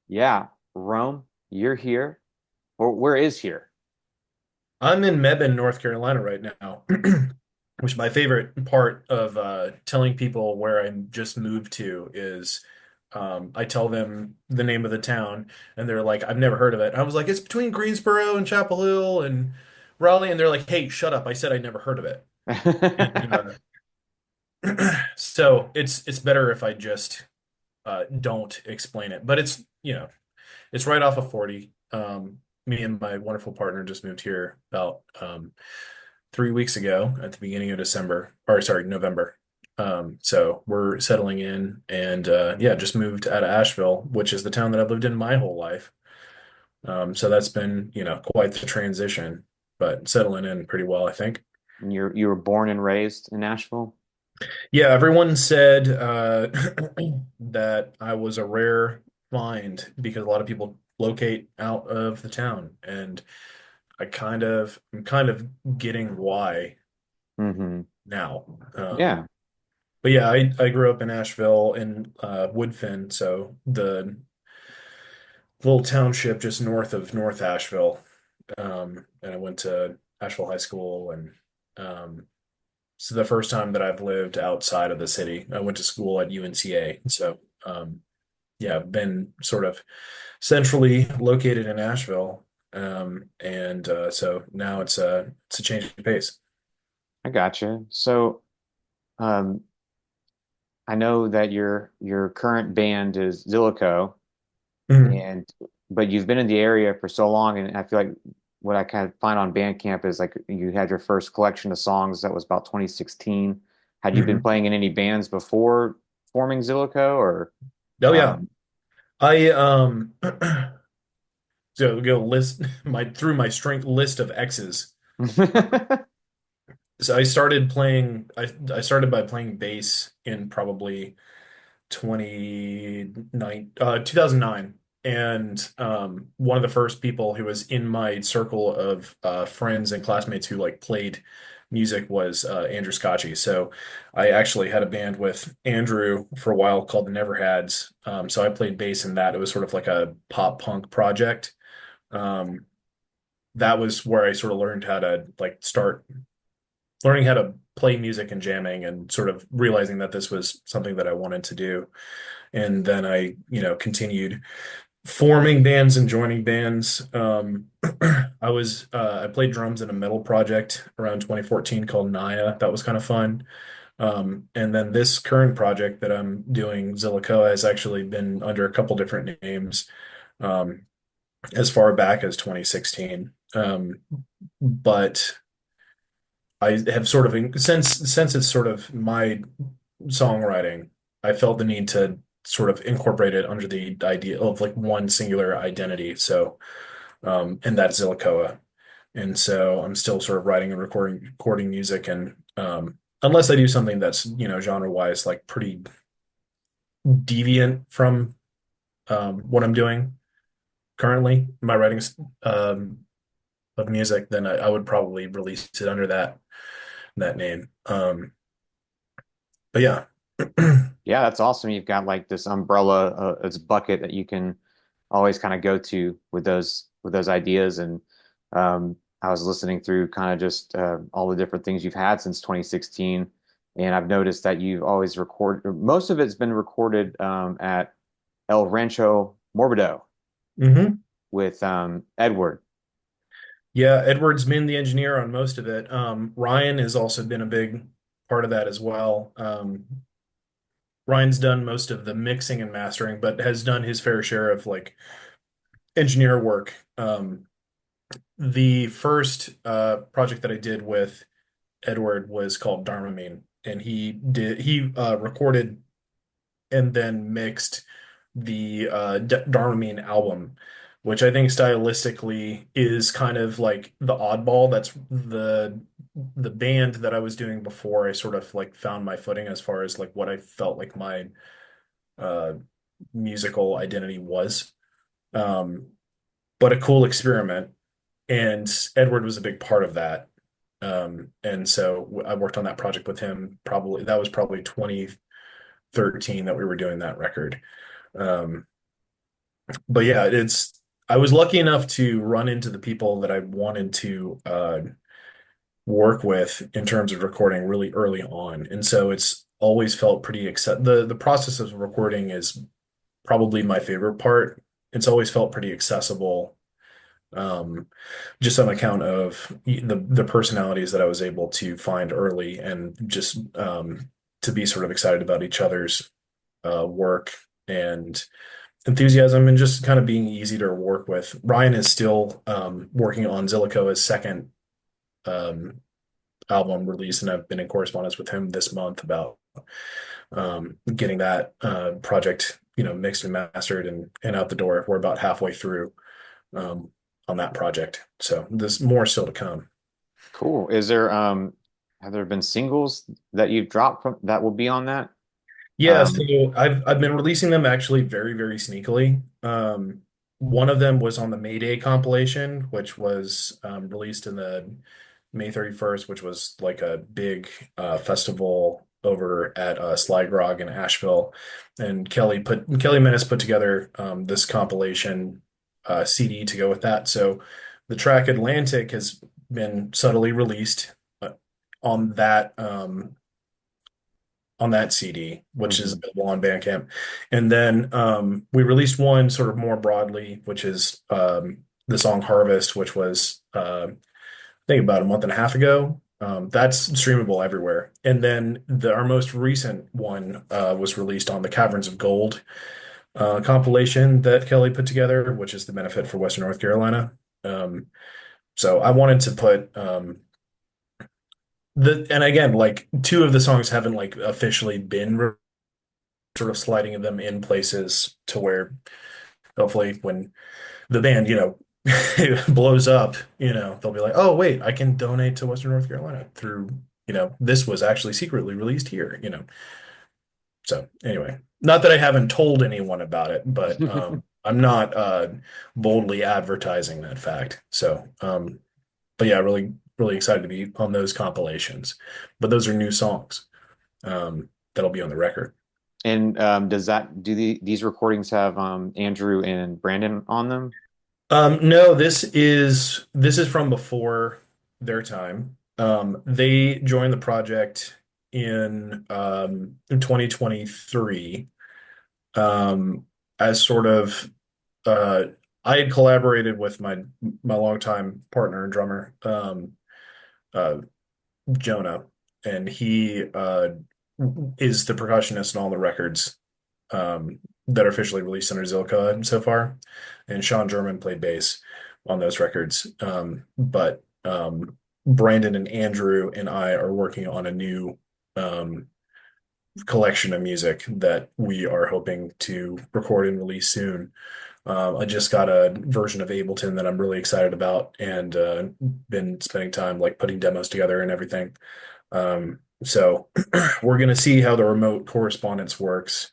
Yeah, Rome, you're here. Or where is here? I'm in Mebane, North Carolina right now, which my favorite part of telling people where I just moved to is I tell them the name of the town, and they're like, I've never heard of it. I was like, it's between Greensboro and Chapel Hill and Raleigh, and they're like, hey, shut up. I said I never heard of it. And so it's better if I just don't explain it. But it's right off of 40. Me and my wonderful partner just moved here about 3 weeks ago at the beginning of December, or sorry, November. So we're settling in and yeah, just moved out of Asheville, which is the town that I've lived in my whole life. So that's been, quite the transition, but settling in pretty well, I think. You were born and raised in Nashville? Yeah, everyone said that I was a rare find because a lot of people locate out of the town, and I'm kind of getting why Hmm. now. Yeah, But yeah, I grew up in Asheville in Woodfin, so the little township just north of North Asheville. And I went to Asheville High School, and um, so the first time that I've lived outside of the city. I went to school at UNCA, so yeah, I've been sort of centrally located in Asheville, and so now it's a change of pace. I gotcha. So, um, I know that your current band is Zillico, Mhm. and but you've been in the area for so long, and I feel like what I kind of find on Bandcamp is like you had your first collection of songs that was about 2016. Had you been Mhm. playing in any bands before forming Zillico, or Oh yeah, um, I so go list my through my strength list of X's. So I started by playing bass in probably 2009. And one of the first people who was in my circle of friends and classmates who like played music was Andrew Scotchy. So I actually had a band with Andrew for a while called the Neverhads. So I played bass in that. It was sort of like a pop punk project. Um, that was where I sort of learned how to like start learning how to play music and jamming and sort of realizing that this was something that I wanted to do. And then I, continued forming bands and joining bands. I played drums in a metal project around 2014 called Naya. That was kind of fun. And then this current project that I'm doing, Zillicoa, has actually been under a couple different names, um, as far back as 2016. But I have sort of since it's sort of my songwriting, I felt the need to sort of incorporate it under the idea of like one singular identity. So, and that's Zillicoa. And so I'm still sort of writing and recording music, and unless I do something that's, genre wise, like pretty deviant from what I'm doing currently, my writing um, of music, then I would probably release it under that name. But yeah. Yeah, that's awesome. You've got like this umbrella, this bucket that you can always kind of go to with those ideas. And I was listening through kind of just all the different things you've had since 2016, and I've noticed that you've always recorded. Most of it's been recorded at El Rancho Morbido hmm with Edward. Yeah, Edward's been the engineer on most of it. Ryan has also been a big part of that as well. Ryan's done most of the mixing and mastering, but has done his fair share of like engineer work. The first project that I did with Edward was called Dharmamine, and he recorded and then mixed the Dharmamine album, which I think stylistically is kind of like the oddball. That's the band that I was doing before I sort of like found my footing as far as like what I felt like my uh, musical identity was. Um, but a cool experiment, and Edward was a big part of that. And so I worked on that project with him. Probably that was probably 2013 that we were doing that record. Um, But yeah, I was lucky enough to run into the people that I wanted to work with in terms of recording really early on. And so it's always felt pretty the process of recording is probably my favorite part. It's always felt pretty accessible, um, just on account of the personalities that I was able to find early and just to be sort of excited about each other's work and enthusiasm and just kind of being easy to work with. Ryan is still working on Zillicoa's second um, album release, and I've been in correspondence with him this month about getting that project, mixed and mastered and out the door. We're about halfway through um, on that project, so there's more still to come. Cool. Have there been singles that you've dropped from that will be on that? Yeah, so Um, I've been releasing them actually very, very sneakily. One of them was on the Mayday compilation, which was released in the May 31st, which was like a big festival over at Sly Grog in Asheville. And Kelly Menace put together this compilation CD to go with that. So the track Atlantic has been subtly released uh, on that CD, which is mhm, available on Bandcamp. And then we released one sort of more broadly, which is the song Harvest, which was I think about a month and a half ago. That's streamable everywhere. And then our most recent one was released on the Caverns of Gold compilation that Kelly put together, which is the benefit for Western North Carolina. Um, so I wanted to put and again, like two of the songs haven't like officially been sort of sliding them in places to where hopefully when the band, blows up, they'll be like, oh, wait, I can donate to Western North Carolina through, this was actually secretly released here. So anyway, not that I haven't told anyone about it, but mhm. I'm not boldly advertising that fact. So, but yeah, really, really excited to be on those compilations. But those are new songs that'll be on the record. And these recordings have Andrew and Brandon on them? No, this is from before their time. They joined the project in 2023 um, as sort of uh, I had collaborated with my longtime partner and drummer uh, Jonah, and he is the percussionist on all the records that are officially released under Zilka so far. And Sean German played bass on those records. But Brandon and Andrew and I are working on a new um, collection of music that we are hoping to record and release soon. I just got a version of Ableton that I'm really excited about and been spending time like putting demos together and everything. So we're going to see how the remote correspondence works.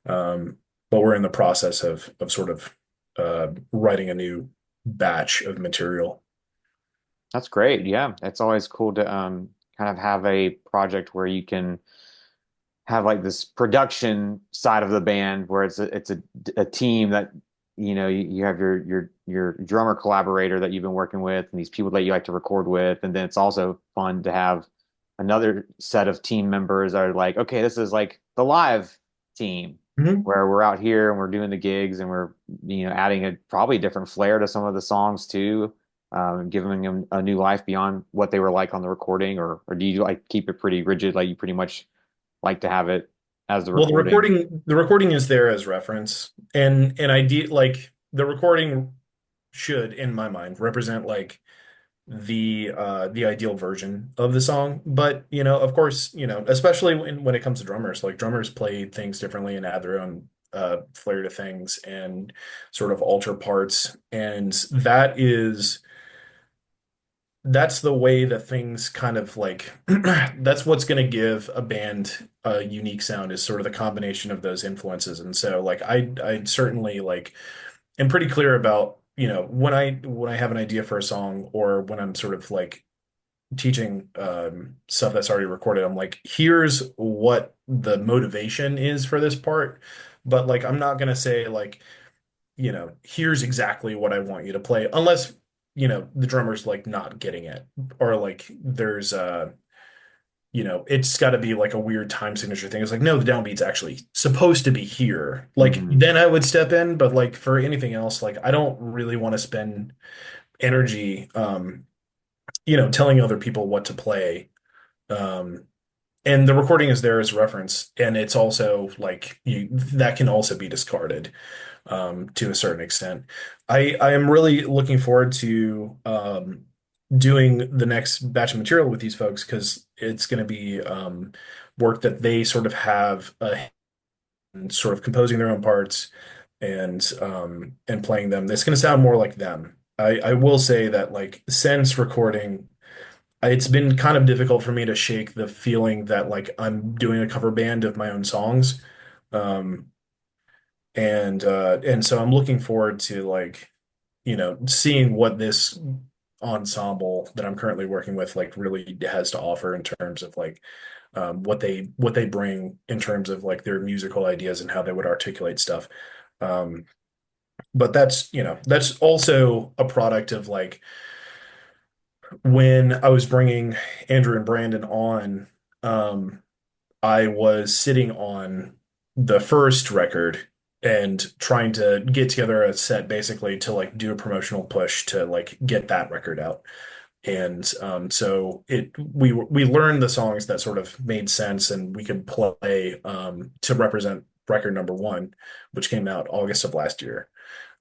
But we're in the process of sort of writing a new batch of material. That's great. Yeah, it's always cool to kind of have a project where you can have like this production side of the band where a team that you have your drummer collaborator that you've been working with and these people that you like to record with, and then it's also fun to have another set of team members that are like, okay, this is like the live team Mhm. where we're out here and we're doing the gigs and we're adding a probably different flair to some of the songs too, giving them a new life beyond what they were like on the recording, or do you like keep it pretty rigid, like you pretty much like to have it as the Well, the recording? recording is there as reference, and idea like the recording should, in my mind, represent like the ideal version of the song. But of course, especially when it comes to drummers, like drummers play things differently and add their own flair to things and sort of alter parts, and that's the way that things kind of like that's what's going to give a band a unique sound is sort of the combination of those influences. And so like I certainly like am pretty clear about when I have an idea for a song or when I'm sort of like teaching stuff that's already recorded, I'm like, here's what the motivation is for this part, but like I'm not going to say like here's exactly what I want you to play, unless, the drummer's like not getting it, or like there's it's got to be like a weird time signature thing. It's like, no, the downbeat's actually supposed to be here. Like, Hmm. then I would step in, but like for anything else, like I don't really want to spend energy, telling other people what to play. Um, and the recording is there as reference, and it's also like that can also be discarded to a certain extent. I am really looking forward to doing the next batch of material with these folks because it's going to be work that they sort of have sort of composing their own parts and playing them. It's going to sound more like them. I will say that like since recording, it's been kind of difficult for me to shake the feeling that like I'm doing a cover band of my own songs. Um, and so I'm looking forward to like, seeing what this ensemble that I'm currently working with like really has to offer in terms of like what they bring in terms of like their musical ideas and how they would articulate stuff. Um, but that's also a product of like when I was bringing Andrew and Brandon on, um, I was sitting on the first record and trying to get together a set basically to like do a promotional push to like get that record out. And so we learned the songs that sort of made sense and we could play to represent record number one, which came out August of last year.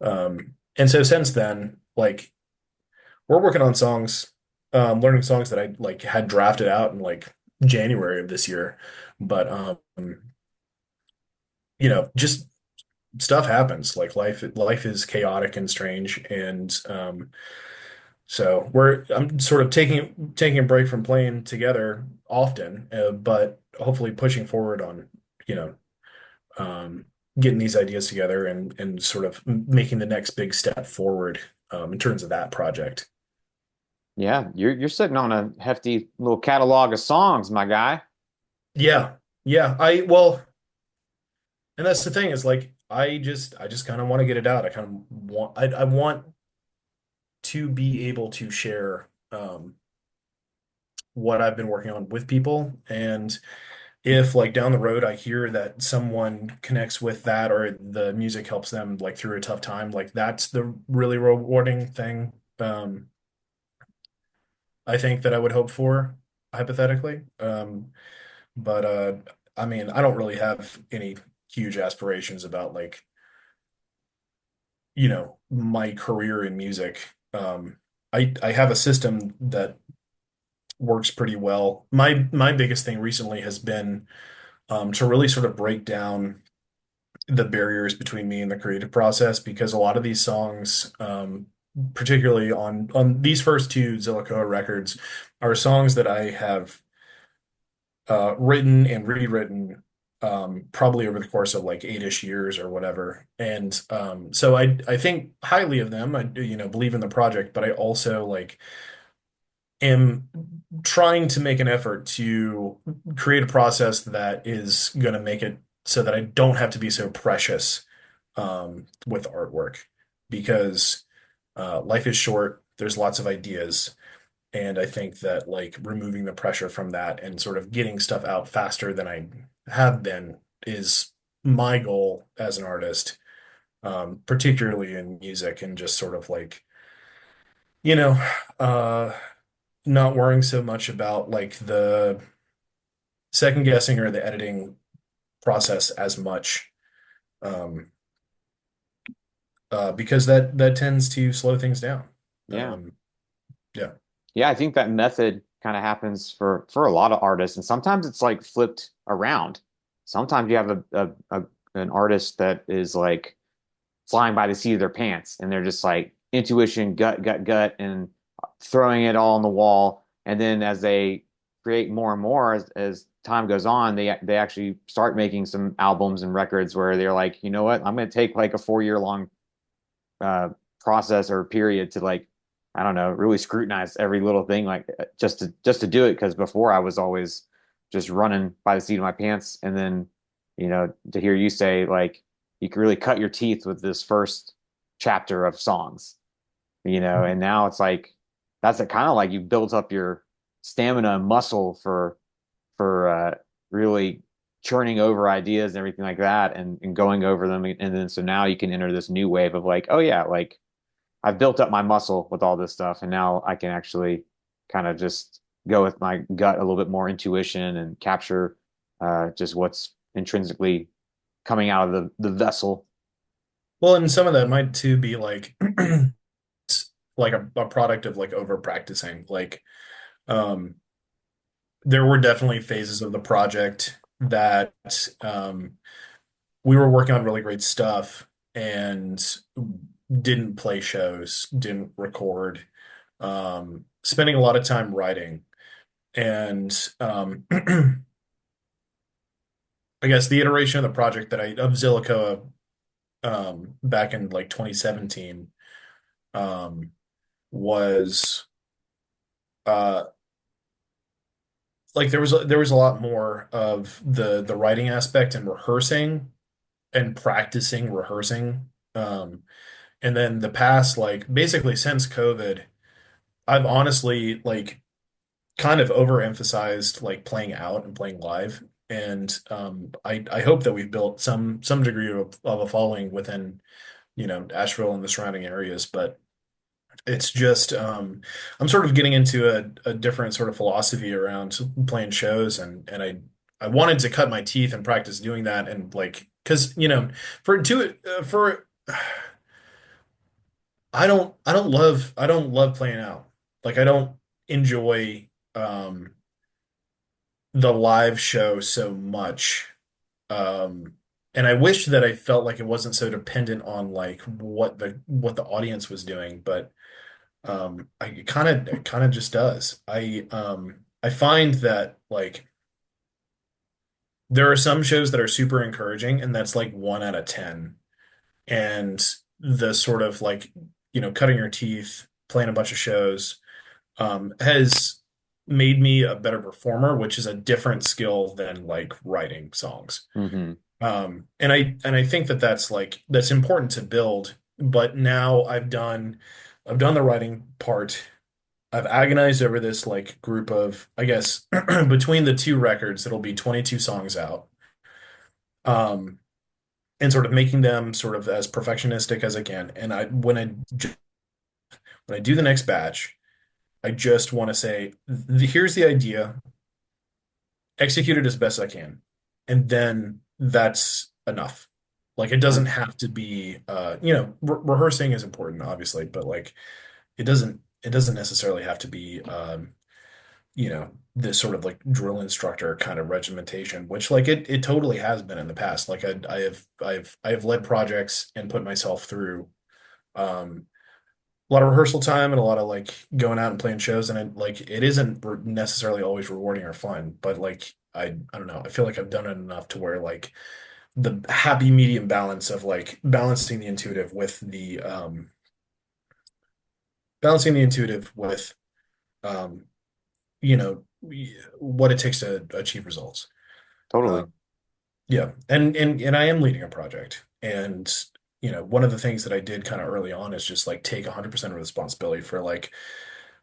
And so since then, like we're working on songs, learning songs that I like had drafted out in like January of this year. But just stuff happens. Like life is chaotic and strange, and so I'm sort of taking a break from playing together often, but hopefully pushing forward on, you know, um, getting these ideas together and sort of making the next big step forward in terms of that project. Yeah, you're sitting on a hefty little catalog of songs, my guy. Yeah, yeah. And that's the thing is like I just kind of want to get it out. I want to be able to share what I've been working on with people. And if like down the road I hear that someone connects with that or the music helps them like through a tough time, like that's the really rewarding thing. I think that I would hope for hypothetically. But I mean, I don't really have any huge aspirations about like, my career in music. I have a system that works pretty well. My biggest thing recently has been to really sort of break down the barriers between me and the creative process because a lot of these songs, particularly on these first two Zillicoa records, are songs that I have written and rewritten probably over the course of like 8-ish years or whatever. And so I think highly of them. I do, believe in the project, but I also like am trying to make an effort to create a process that is going to make it so that I don't have to be so precious with artwork because life is short. There's lots of ideas. And I think that like removing the pressure from that and sort of getting stuff out faster than I have been is my goal as an artist, particularly in music and just sort of like, you know, uh, not worrying so much about like the second guessing or the editing process as much, um, because that tends to slow things down. Yeah. Um, yeah. Yeah, I think that method kind of happens for a lot of artists, and sometimes it's like flipped around. Sometimes you have an artist that is like flying by the seat of their pants, and they're just like intuition, gut, gut, gut, and throwing it all on the wall. And then as they create more and more as time goes on, they actually start making some albums and records where they're like, you know what, I'm going to take like a 4 year long uh, process or period to like, I don't know, really scrutinize every little thing, like just to do it. Because before I was always just running by the seat of my pants, and then to hear you say like you can really cut your teeth with this first chapter of songs, and now it's like that's a kind of like you built up your stamina and muscle for really churning over ideas and everything like that and going over them. And then so now you can enter this new wave of like, oh yeah, like I've built up my muscle with all this stuff, and now I can actually kind of just go with my gut a little bit more intuition and capture just what's intrinsically coming out of the vessel. Well, and some of that might too be like like a product of like over practicing. Like um there were definitely phases of the project that we were working on really great stuff and didn't play shows, didn't record, spending a lot of time writing. And I guess the iteration of the project of Zillicoa back in like 2017 um, was uh, like there was a lot more of the writing aspect and rehearsing and practicing rehearsing. And then the past, like basically since COVID, I've honestly like kind of overemphasized like playing out and playing live. And I hope that we've built some degree of a following within, Asheville and the surrounding areas. But it's just I'm sort of getting into a different sort of philosophy around playing shows, and I wanted to cut my teeth and practice doing that, and like because for I don't love playing out. Like I don't enjoy the live show so much. Um and I wish that I felt like it wasn't so dependent on like what the audience was doing, but I it kind of just does. I find that like there are some shows that are super encouraging and that's like 1 out of 10. And the sort of like, cutting your teeth, playing a bunch of shows, has made me a better performer, which is a different skill than like writing songs. Hmm. And I think that that's important to build. But now I've done the writing part. I've agonized over this like group of, I guess, between the two records, it'll be 22 songs out. Um, and sort of making them sort of as perfectionistic as I can. And when I do the next batch, I just want to say, here's the idea, execute it as best I can. And then that's enough. Like it doesn't have to be rehearsing is important, obviously, but like it doesn't necessarily have to be this sort of like drill instructor kind of regimentation, which like it totally has been in the past. Like I have led projects and put myself through um a lot of rehearsal time and a lot of like going out and playing shows, and it isn't necessarily always rewarding or fun, but like I don't know, I feel like I've done it enough to where like the happy medium balance of like balancing the intuitive with um you know what it takes to achieve results. Totally. Um, yeah, and I am leading a project, and one of the things that I did kind of early on is just like take 100% of responsibility for like,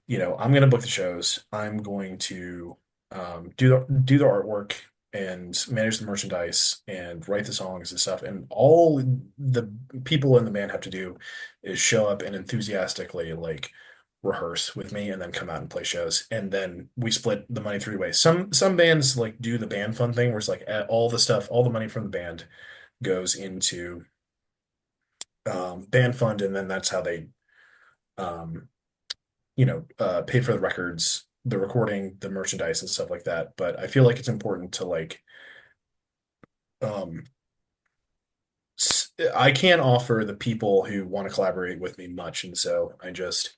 I'm going to book the shows. I'm going to do the artwork and manage the merchandise and write the songs and stuff. And all the people in the band have to do is show up and enthusiastically like rehearse with me and then come out and play shows. And then we split the money 3 ways. Some bands like do the band fund thing where it's like all the stuff, all the money from the band goes into band fund, and then that's how they um, pay for the records, the recording, the merchandise and stuff like that. But I feel like it's important to like, um, I can't offer the people who want to collaborate with me much. And so I just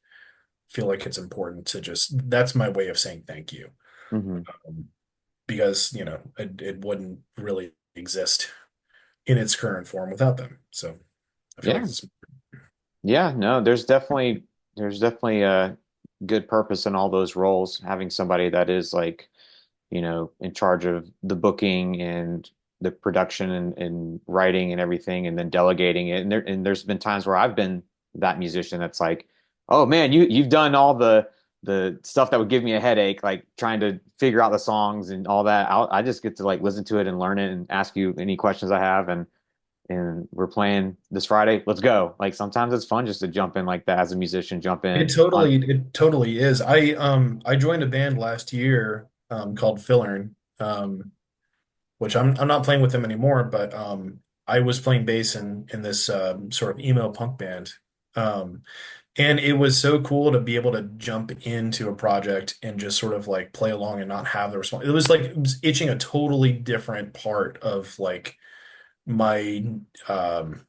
feel like it's important to that's my way of saying thank you. Hmm. Um, because, it wouldn't really exist in its current form without them. So I feel like Yeah. it's, Yeah, no, there's definitely a good purpose in all those roles. Having somebody that is like, in charge of the booking and the production and writing and everything, and then delegating it. And there's been times where I've been that musician that's like, oh man, you've done all the stuff that would give me a headache, like trying to figure out the songs and all that. I just get to like listen to it and learn it and ask you any questions I have, and we're playing this Friday. Let's go. Like sometimes it's fun just to jump in like that as a musician, jump in. It totally is. I joined a band last year called Fillern, which I'm not playing with them anymore, but I was playing bass in this sort of emo punk band. Um, and it was so cool to be able to jump into a project and just sort of like play along and not have the response. It was like it was itching a totally different part of like my um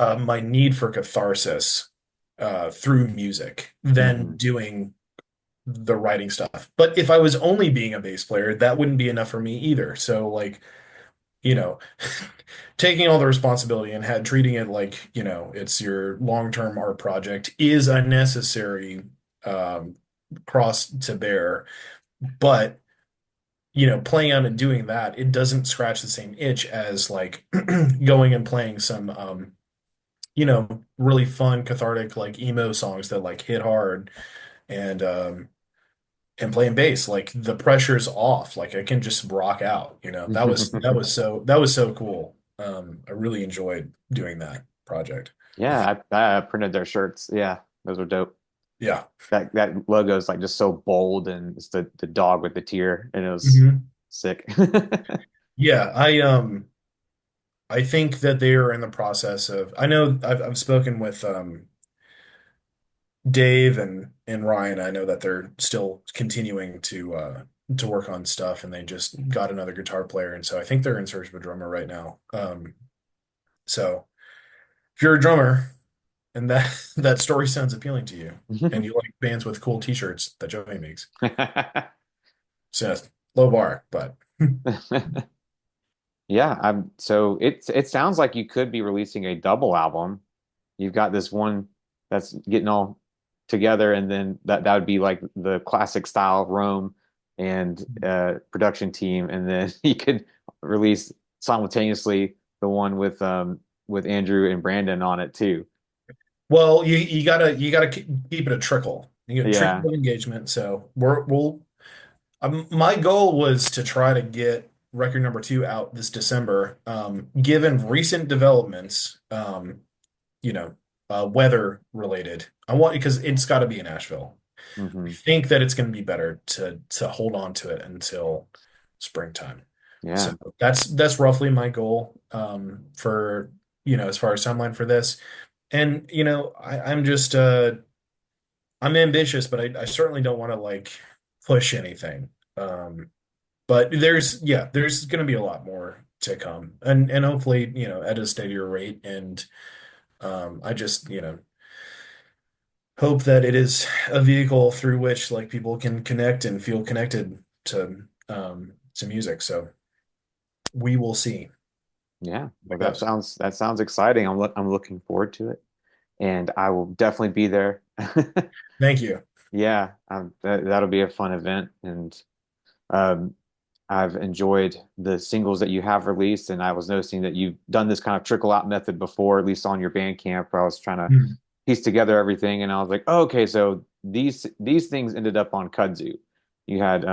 my need for catharsis through music than Hmm. doing the writing stuff. But if I was only being a bass player, that wouldn't be enough for me either. So like, you know, taking all the responsibility and had treating it like, it's your long-term art project is a necessary um, cross to bear. But, playing out and doing that, it doesn't scratch the same itch as like going and playing some really fun, cathartic, like emo songs that like hit hard and playing bass. Like the pressure's off. Like I can just rock out, that was so cool. I really enjoyed doing that project. Yeah, I printed their shirts. Yeah, those were dope. Yeah. That logo is like just so bold, and it's the dog with the tear, and it was hmm sick. Yeah, I think that they are in the process of I know I've spoken with Dave and Ryan. I know that they're still continuing to work on stuff, and they just got another guitar player, and so I think they're in search of a drummer right now. So if you're a drummer and that that story sounds appealing to you, and you like bands with cool t-shirts that Joey makes, so low bar, but Yeah, so it sounds like you could be releasing a double album. You've got this one that's getting all together, and then that would be like the classic style Rome and production team, and then you could release simultaneously the one with Andrew and Brandon on it too. well, you gotta keep it a trickle. You get Yeah. trickle of engagement. So my goal was to try to get record number two out this December. Given recent developments, you know, weather related, I want because it's got to be in Asheville. I Hmm. think that it's going to be better to hold on to it until springtime. So Yeah. that's roughly my goal for as far as timeline for this. And I'm just I'm ambitious, but I certainly don't want to like push anything. But there's going to be a lot more to come, and hopefully at a steadier rate. And I just hope that it is a vehicle through which like people can connect and feel connected to music. So we will see Yeah. how Well, it goes. that sounds exciting. I'm looking forward to it, and I will definitely be there. Thank you. Yeah, that'll be a fun event, and um, I've enjoyed the singles that you have released, and I was noticing that you've done this kind of trickle out method before, at least on your Bandcamp, where I was trying to Hmm. piece together everything, and I was like, oh, okay, so these things ended up on Kudzu. You had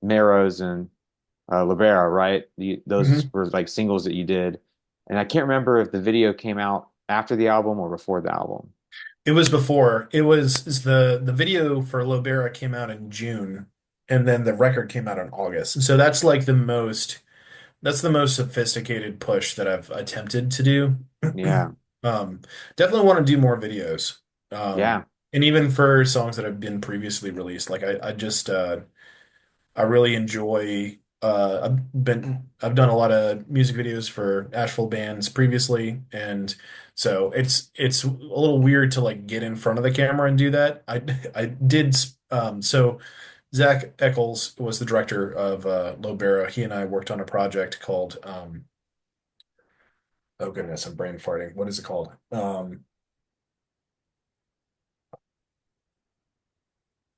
Marrows and Libera, right? Those Mhm. were like singles that you did, and I can't remember if the video came out after the album or before the album. It was before. It was is the video for Lobera came out in June, and then the record came out in August. So that's the most sophisticated push that I've attempted to do. Yeah, Um, Definitely want to do more videos. yeah. And even for songs that have been previously released, like I just I really enjoy I've done a lot of music videos for Asheville bands previously, and so it's a little weird to like get in front of the camera and do that. I did so Zach Eccles was the director of Lobera. He and I worked on a project called oh goodness, I'm brain farting. What is it called?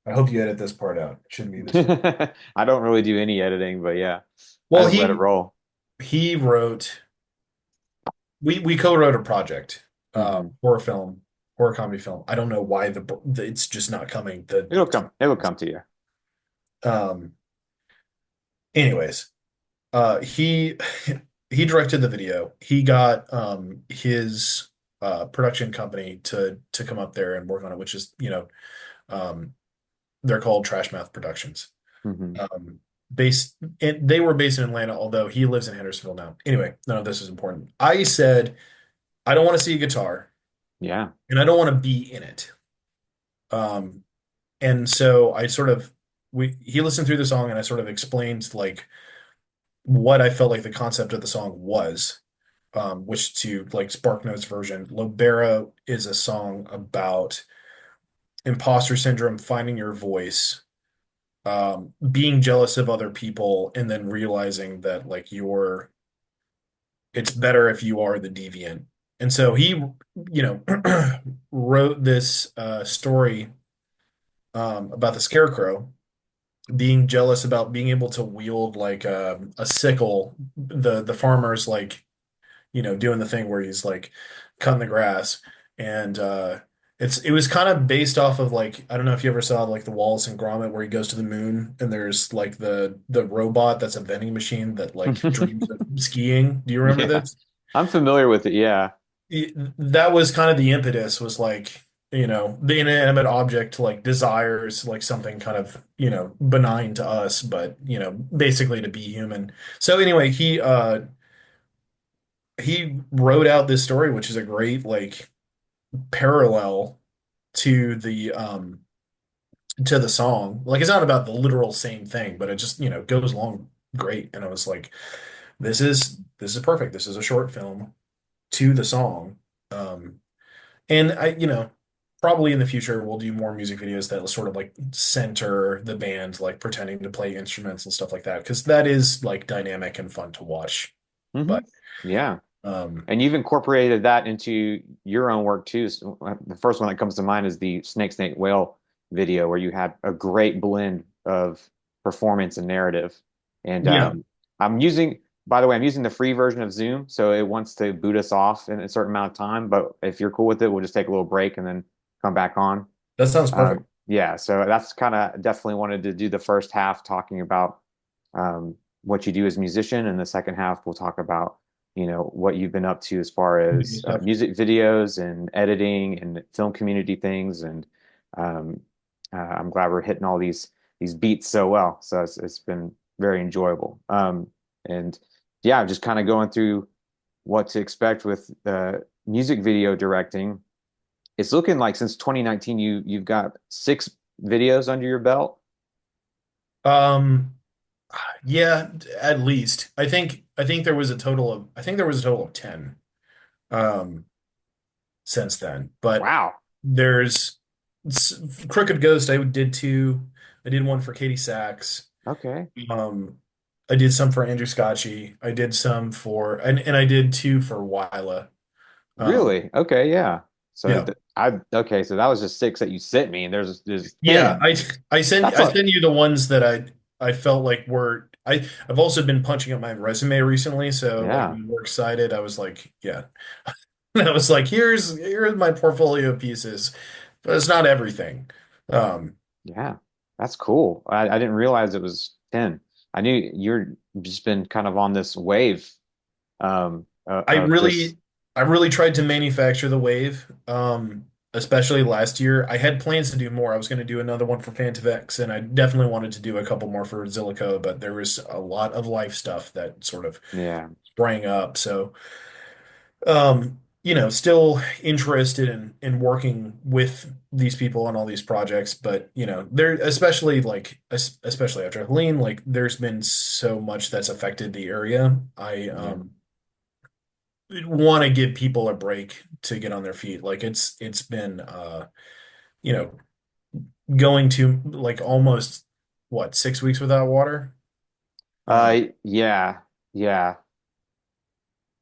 I hope you edit this part out. It shouldn't be this. I don't really do any editing, but yeah, I Well, just let it he roll. he wrote we co-wrote a project, Hmm. horror film, horror comedy film. I don't know why it's just not coming. It'll come. It'll come to you. Um, anyways, he he directed the video. He got his production company to come up there and work on it, which is, um, they're called Trash Mouth Productions. Hmm. Um, they were based in Atlanta, although he lives in Hendersonville now. Anyway, none of this is important. I said I don't want to see a guitar, Yeah. and I don't want to be in it. Um, and so I sort of we he listened through the song, and I sort of explained like what I felt like the concept of the song was. Which to like SparkNote's version, Libera is a song about imposter syndrome, finding your voice, being jealous of other people, and then realizing that like it's better if you are the deviant. And so he, wrote this story about the scarecrow being jealous about being able to wield like a sickle. The farmer's like, doing the thing where he's like cutting the grass, and it was kind of based off of like I don't know if you ever saw like the Wallace and Gromit where he goes to the moon and there's like the robot that's a vending machine that like dreams of skiing. Do you remember Yeah. this? I'm familiar with it. Yeah. That was kind of the impetus was like, the inanimate object like desires like something kind of, benign to us, but basically to be human. So anyway, he wrote out this story, which is a great like parallel to the song. Like it's not about the literal same thing, but it just, goes along great. And I was like, this is perfect. This is a short film to the song. Um, and probably in the future we'll do more music videos that will sort of like center the band, like pretending to play instruments and stuff like that, because that is like dynamic and fun to watch. Hmm. But Yeah. um, And you've incorporated that into your own work too. So the first one that comes to mind is the Snake Whale video, where you had a great blend of performance and narrative. And yeah, I'm using, by the way, I'm using the free version of Zoom, so it wants to boot us off in a certain amount of time. But if you're cool with it, we'll just take a little break and then come back on. that sounds perfect. Yeah, so that's kind of definitely wanted to do the first half talking about what you do as a musician, and the second half we'll talk about what you've been up to as far Maybe as stuff. music videos and editing and film community things. And um, I'm glad we're hitting all these beats so well. So it's been very enjoyable. And yeah, just kind of going through what to expect with music video directing. It's looking like since 2019 you've got 6 videos under your belt. Um, yeah, at least. I think there was a total of 10 um since then. But Wow. there's Crooked Ghost, I did two. I did one for Katie Sachs. Okay. Um, I did some for Andrew Scotchy. I did some for and I did two for Wyla. Um, Really? Okay, yeah. So yeah. th I okay, so that was just 6 that you sent me, and there's Yeah, 10. That's I a send you the ones that I felt like were I've also been punching up my resume recently, so like yeah, when we're excited, I was like, yeah. I was like, here's my portfolio pieces, but it's not everything. Um, yeah. That's cool. I didn't realize it was 10. I knew you're just been kind of on this wave I of just really I really tried to manufacture the wave, especially last year. I had plans to do more. I was going to do another one for Fantavex, and I definitely wanted to do a couple more for Zillico, but there was a lot of life stuff that sort of yeah, sprang up. So, still interested in working with these people on all these projects, but there especially like especially after Helene, like there's been so much that's affected the area. I yeah. want to give people a break to get on their feet. Like it's been you know going to like almost what 6 weeks without water. Yeah, yeah.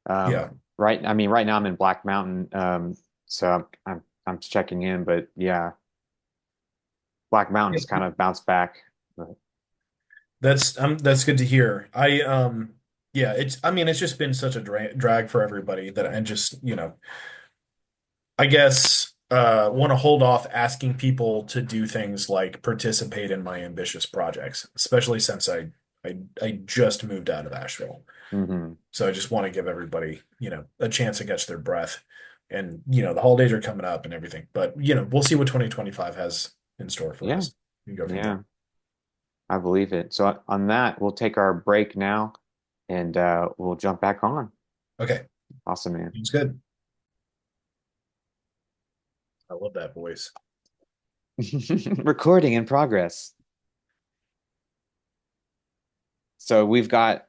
Yeah. Right. I mean, right now I'm in Black Mountain, so I'm checking in, but yeah, Black Mountain's kind of bounced back. But That's good to hear. I Yeah, I mean, it's just been such a drag for everybody that I just, I guess, want to hold off asking people to do things like participate in my ambitious projects, especially since I just moved out of Asheville. Hmm. So I just want to give everybody, a chance to catch their breath. And, the holidays are coming up and everything. But, we'll see what 2025 has in store for Yeah, us. We can go from there. yeah, I believe it. So on that, we'll take our break now and we'll jump back on. Okay, Awesome, man. sounds good. I love that voice. Recording in progress. So we've got,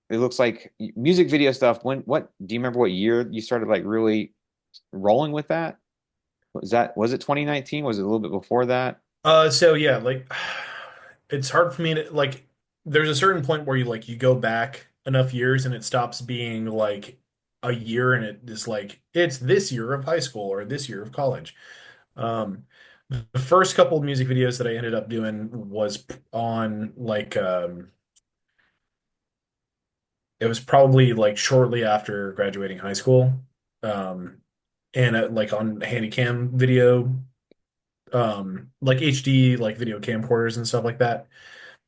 it looks like music video stuff. What do you remember what year you started like really rolling with that? Was it 2019? Was it a little bit before that? So yeah, like it's hard for me to like there's a certain point where you go back enough years and it stops being like a year and it is like it's this year of high school or this year of college. Um the first couple of music videos that I ended up doing was on it was probably like shortly after graduating high school. Um and like on Handycam video like HD like video camcorders and stuff like that.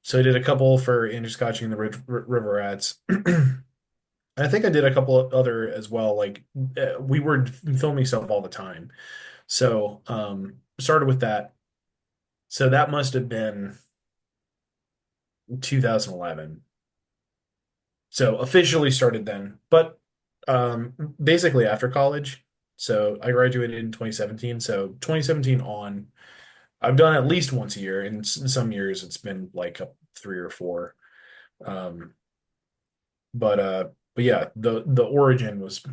So I did a couple for Andrew Scotch and the River Rats. I think I did a couple of other as well. Like we were filming stuff all the time. So started with that. So that must have been 2011. So officially started then, but basically after college. So I graduated in 2017. So 2017 on, I've done at least once a year. In some years, it's been like three or four. Um, but yeah, the origin was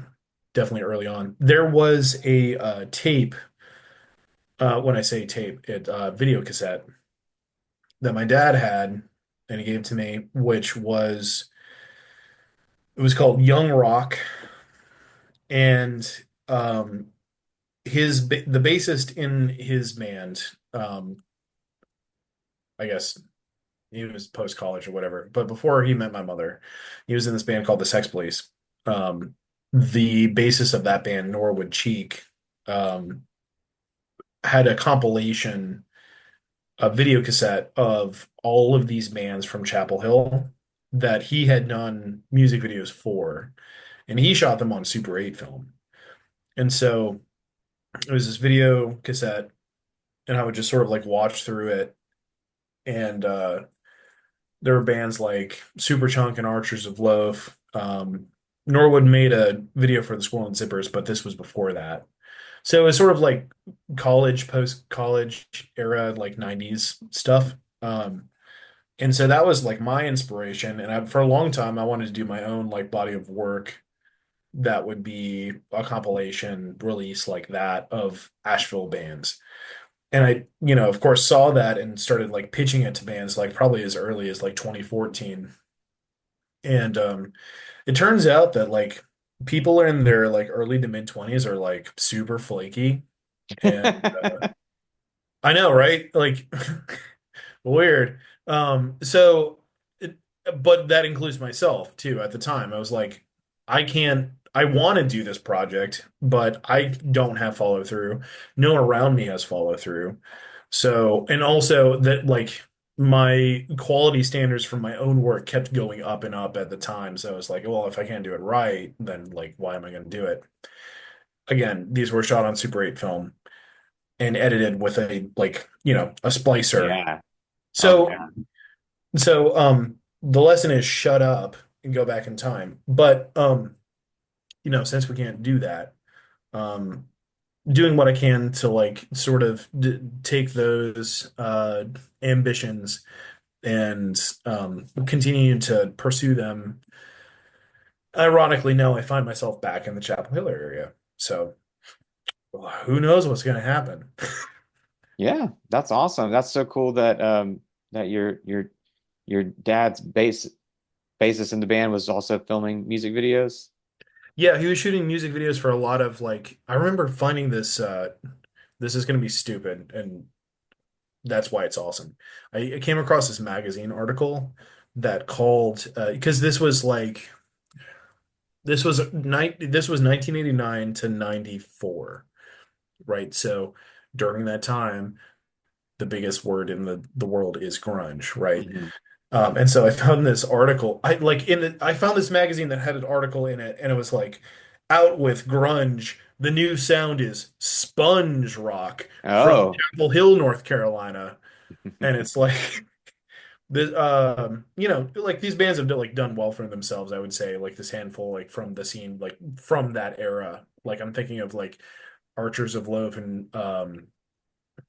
definitely early on. There was a tape, when I say tape, it video cassette that my dad had and he gave to me, which was it was called Young Rock, and the bassist in his band, I guess he was post college or whatever, but before he met my mother, he was in this band called the Sex Police. Um, the bassist of that band, Norwood Cheek, um, had a compilation, a video cassette of all of these bands from Chapel Hill that he had done music videos for, and he shot them on Super 8 film. And so it was this video cassette, and I would just sort of like watch through it, and there were bands like Superchunk and Archers of Loaf. Norwood made a video for the Squirrel and Zippers, but this was before that. So it was sort of like college, post-college era, like 90s stuff. And so that was like my inspiration. And for a long time, I wanted to do my own like body of work that would be a compilation release like that of Asheville bands. And I, of course, saw that and started like pitching it to bands like probably as early as like 2014. And it turns out that like people in their like early to mid 20s are like super flaky. And I know, right? Like weird. So it, but that includes myself too at the time. I was like, I want to do this project, but I don't have follow through. No one around me has follow through. So, and also that like my quality standards for my own work kept going up and up at the time. So I was like, well, if I can't do it right, then like, why am I going to do it? Again, these were shot on Super 8 film and edited with a like, a splicer. Yeah. Oh So yeah. the lesson is shut up and go back in time. But since we can't do that, um doing what I can to like sort of take those ambitions and continue to pursue them. Ironically, now I find myself back in the Chapel Hill area. So who knows what's going to happen? Yeah, that's awesome. That's so cool that that your dad's bassist in the band was also filming music videos. Yeah, he was shooting music videos for a lot of like I remember finding this is going to be stupid and that's why it's awesome. I came across this magazine article that called because this was 1989 to 94, right? So during that time, the biggest word in the world is grunge, right? Hmm. And so I found this article. I found this magazine that had an article in it, and it was like, "Out with grunge. The new sound is sponge rock from Oh. Chapel Hill, North Carolina." And it's like like these bands have done well for themselves, I would say, like this handful, like from the scene, like from that era. Like I'm thinking of like Archers of Loaf and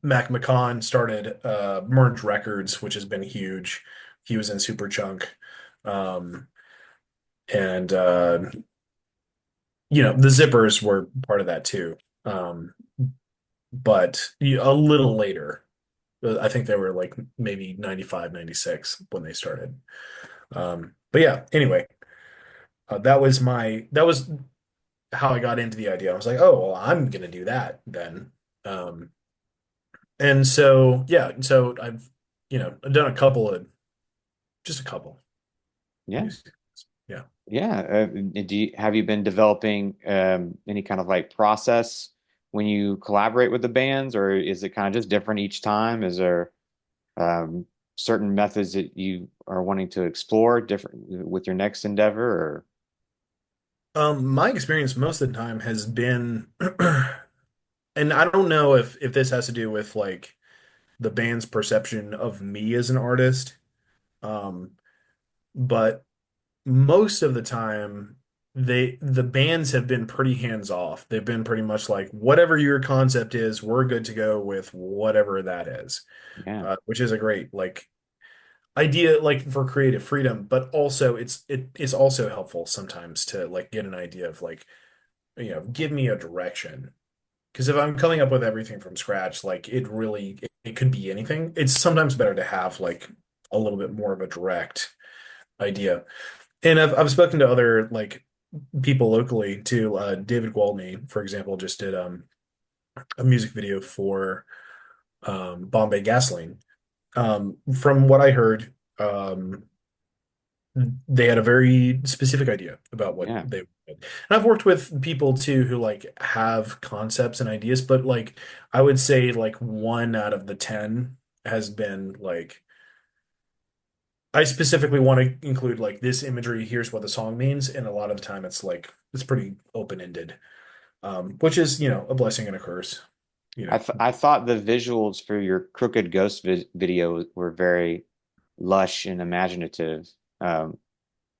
Mac McCon started Merge Records, which has been huge. He was in Superchunk. Um, and the Zippers were part of that too. Um, but a little later. I think they were like maybe 95, 96 when they started. But yeah, anyway, that was how I got into the idea. I was like, oh, well, I'm gonna do that then. Um, and so yeah, so I've done just a couple Yeah. music. Yeah. Yeah. Have you been developing any kind of like process when you collaborate with the bands, or is it kind of just different each time? Is there um, certain methods that you are wanting to explore different with your next endeavor? Or My experience most of the time has been, and I don't know if this has to do with like the band's perception of me as an artist, um, but most of the time the bands have been pretty hands off. They've been pretty much like whatever your concept is, we're good to go with whatever that is, yeah, which is a great like idea like for creative freedom, but also it's also helpful sometimes to like get an idea of like give me a direction. Because if I'm coming up with everything from scratch, like it could be anything. It's sometimes better to have like a little bit more of a direct idea. And I've spoken to other like people locally too. David Gwaltney, for example, just did a music video for Bombay Gasoline. From what I heard, they had a very specific idea about what yeah. they wanted. And I've worked with people too who like have concepts and ideas, but like I would say like one out of the 10 has been like I specifically want to include like this imagery, here's what the song means, and a lot of the time it's like it's pretty open-ended, which is, a blessing and a curse, you know. I thought the visuals for your Crooked Ghost video were very lush and imaginative. Um,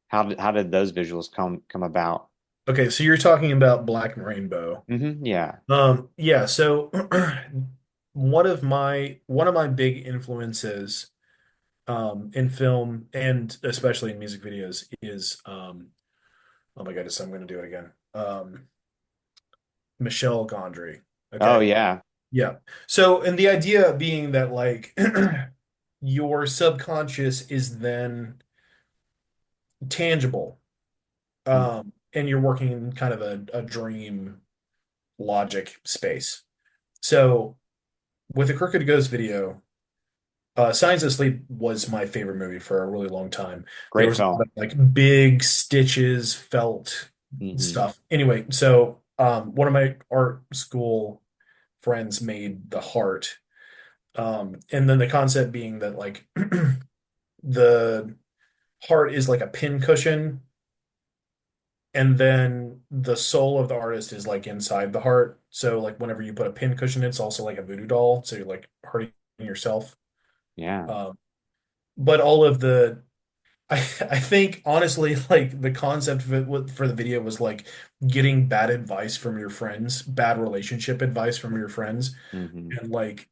how did those visuals come about? Okay, so you're talking about Black Rainbow. Yeah. Yeah, so one of my big influences in film and especially in music videos is oh my goodness, I'm going to do it again. Michelle Gondry. Oh Okay. yeah. Yeah. So, and the idea being that like your subconscious is then tangible, Mm. and you're working in kind of a dream logic space. So, with the Crooked Ghost video, Signs of Sleep was my favorite movie for a really long time. There Great was a lot film. of like big stitches, felt Hmm. stuff. Anyway, so one of my art school friends made the heart. And then the concept being that like the heart is like a pin cushion, and then the soul of the artist is like inside the heart. So like whenever you put a pin cushion, it's also like a voodoo doll. So you're like hurting yourself. Yeah. Um, but all of the I think honestly, like the concept of for the video was like getting bad advice from your friends, bad relationship advice from your friends, Hmm. and like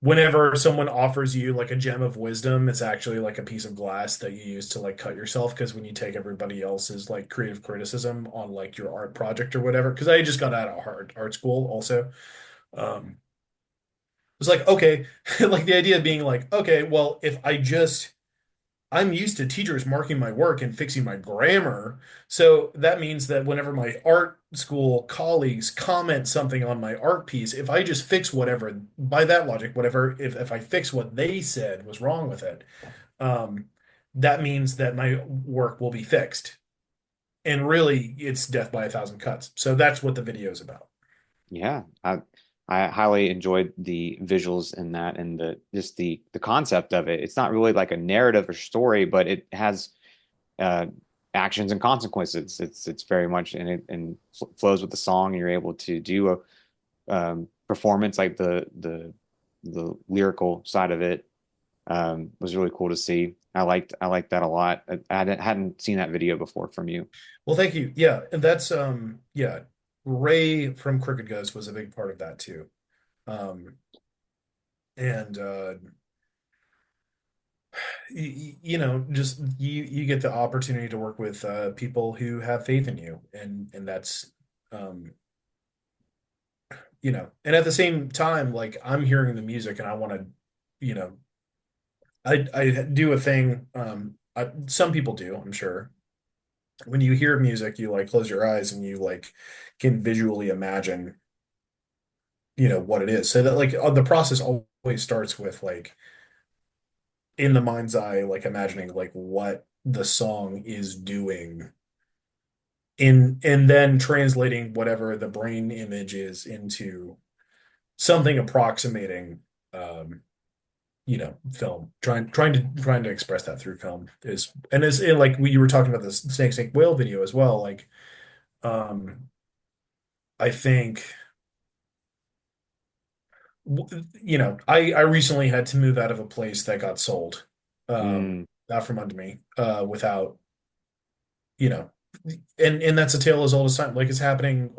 whenever someone offers you like a gem of wisdom, it's actually like a piece of glass that you use to like cut yourself because when you take everybody else's like creative criticism on like your art project or whatever, because I just got out of art school also. It's like okay, like the idea of being like, okay, well, if I'm used to teachers marking my work and fixing my grammar. So that means that whenever my art school colleagues comment something on my art piece, if I just fix whatever, by that logic, whatever, if I fix what they said was wrong with it, um, that means that my work will be fixed. And really, it's death by a thousand cuts. So that's what the video is about. Yeah, I highly enjoyed the visuals in that and the just the concept of it. It's not really like a narrative or story, but it has uh, actions and consequences. It's very much in it and flows with the song. And you're able to do a performance like the lyrical side of it was really cool to see. I liked that a lot. Hadn't seen that video before from you. Well, thank you. Yeah, and that's yeah, Ray from Crooked Ghost was a big part of that too. Um and you know, just you get the opportunity to work with people who have faith in you, and that's um you know, and at the same time, like I'm hearing the music and I want to, you know, I do a thing some people do, I'm sure. When you hear music, you like close your eyes and you like can visually imagine, you know, what it is. So that like the process always starts with like in the mind's eye, like imagining like what the song is doing in and then translating whatever the brain image is into something approximating um you know, film. Trying to express that through film is and as and like you were talking about this Snake Whale video as well, like um I think you know, I recently had to move out of a place that got sold, Mm, out from under me, without, you know, and that's a tale as old as time. Like it's happening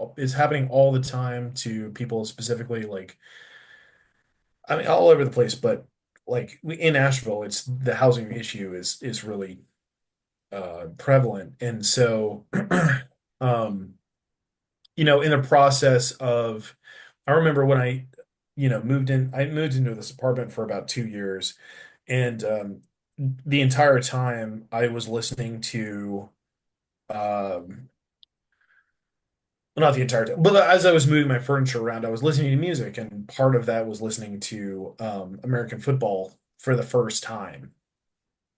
all the time to people specifically, like, I mean, all over the place, but like in Asheville, it's the housing issue is really prevalent. And so, um, you know, in the process of, I remember when you know, I moved into this apartment for about 2 years. And the entire time I was listening to, well, not the entire time, but as I was moving my furniture around, I was listening to music. And part of that was listening to American football for the first time.